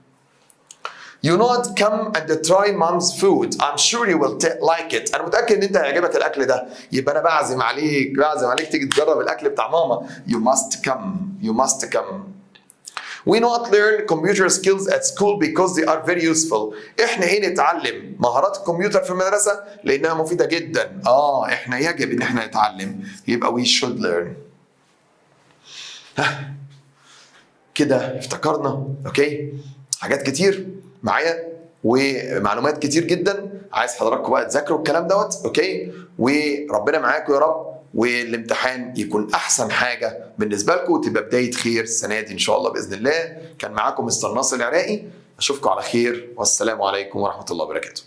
You not come and try mom's food. I'm sure you will like it. أنا متأكد إن أنت هيعجبك الأكل ده. يبقى أنا بعزم عليك تيجي تجرب الأكل بتاع ماما. You must come. You must come. We not learn computer skills at school because they are very useful. إحنا نتعلم مهارات الكمبيوتر في المدرسة لأنها مفيدة جدا. إحنا يجب إن إحنا نتعلم. يبقى we should learn. كده افتكرنا أوكي حاجات كتير معايا ومعلومات كتير جدا. عايز حضراتكم بقى تذاكروا الكلام دوت اوكي، وربنا معاكم يا رب، والامتحان يكون احسن حاجه بالنسبه لكم وتبقى بدايه خير السنه دي ان شاء الله باذن الله. كان معاكم مستر ناصر العراقي، اشوفكم على خير والسلام عليكم ورحمه الله وبركاته.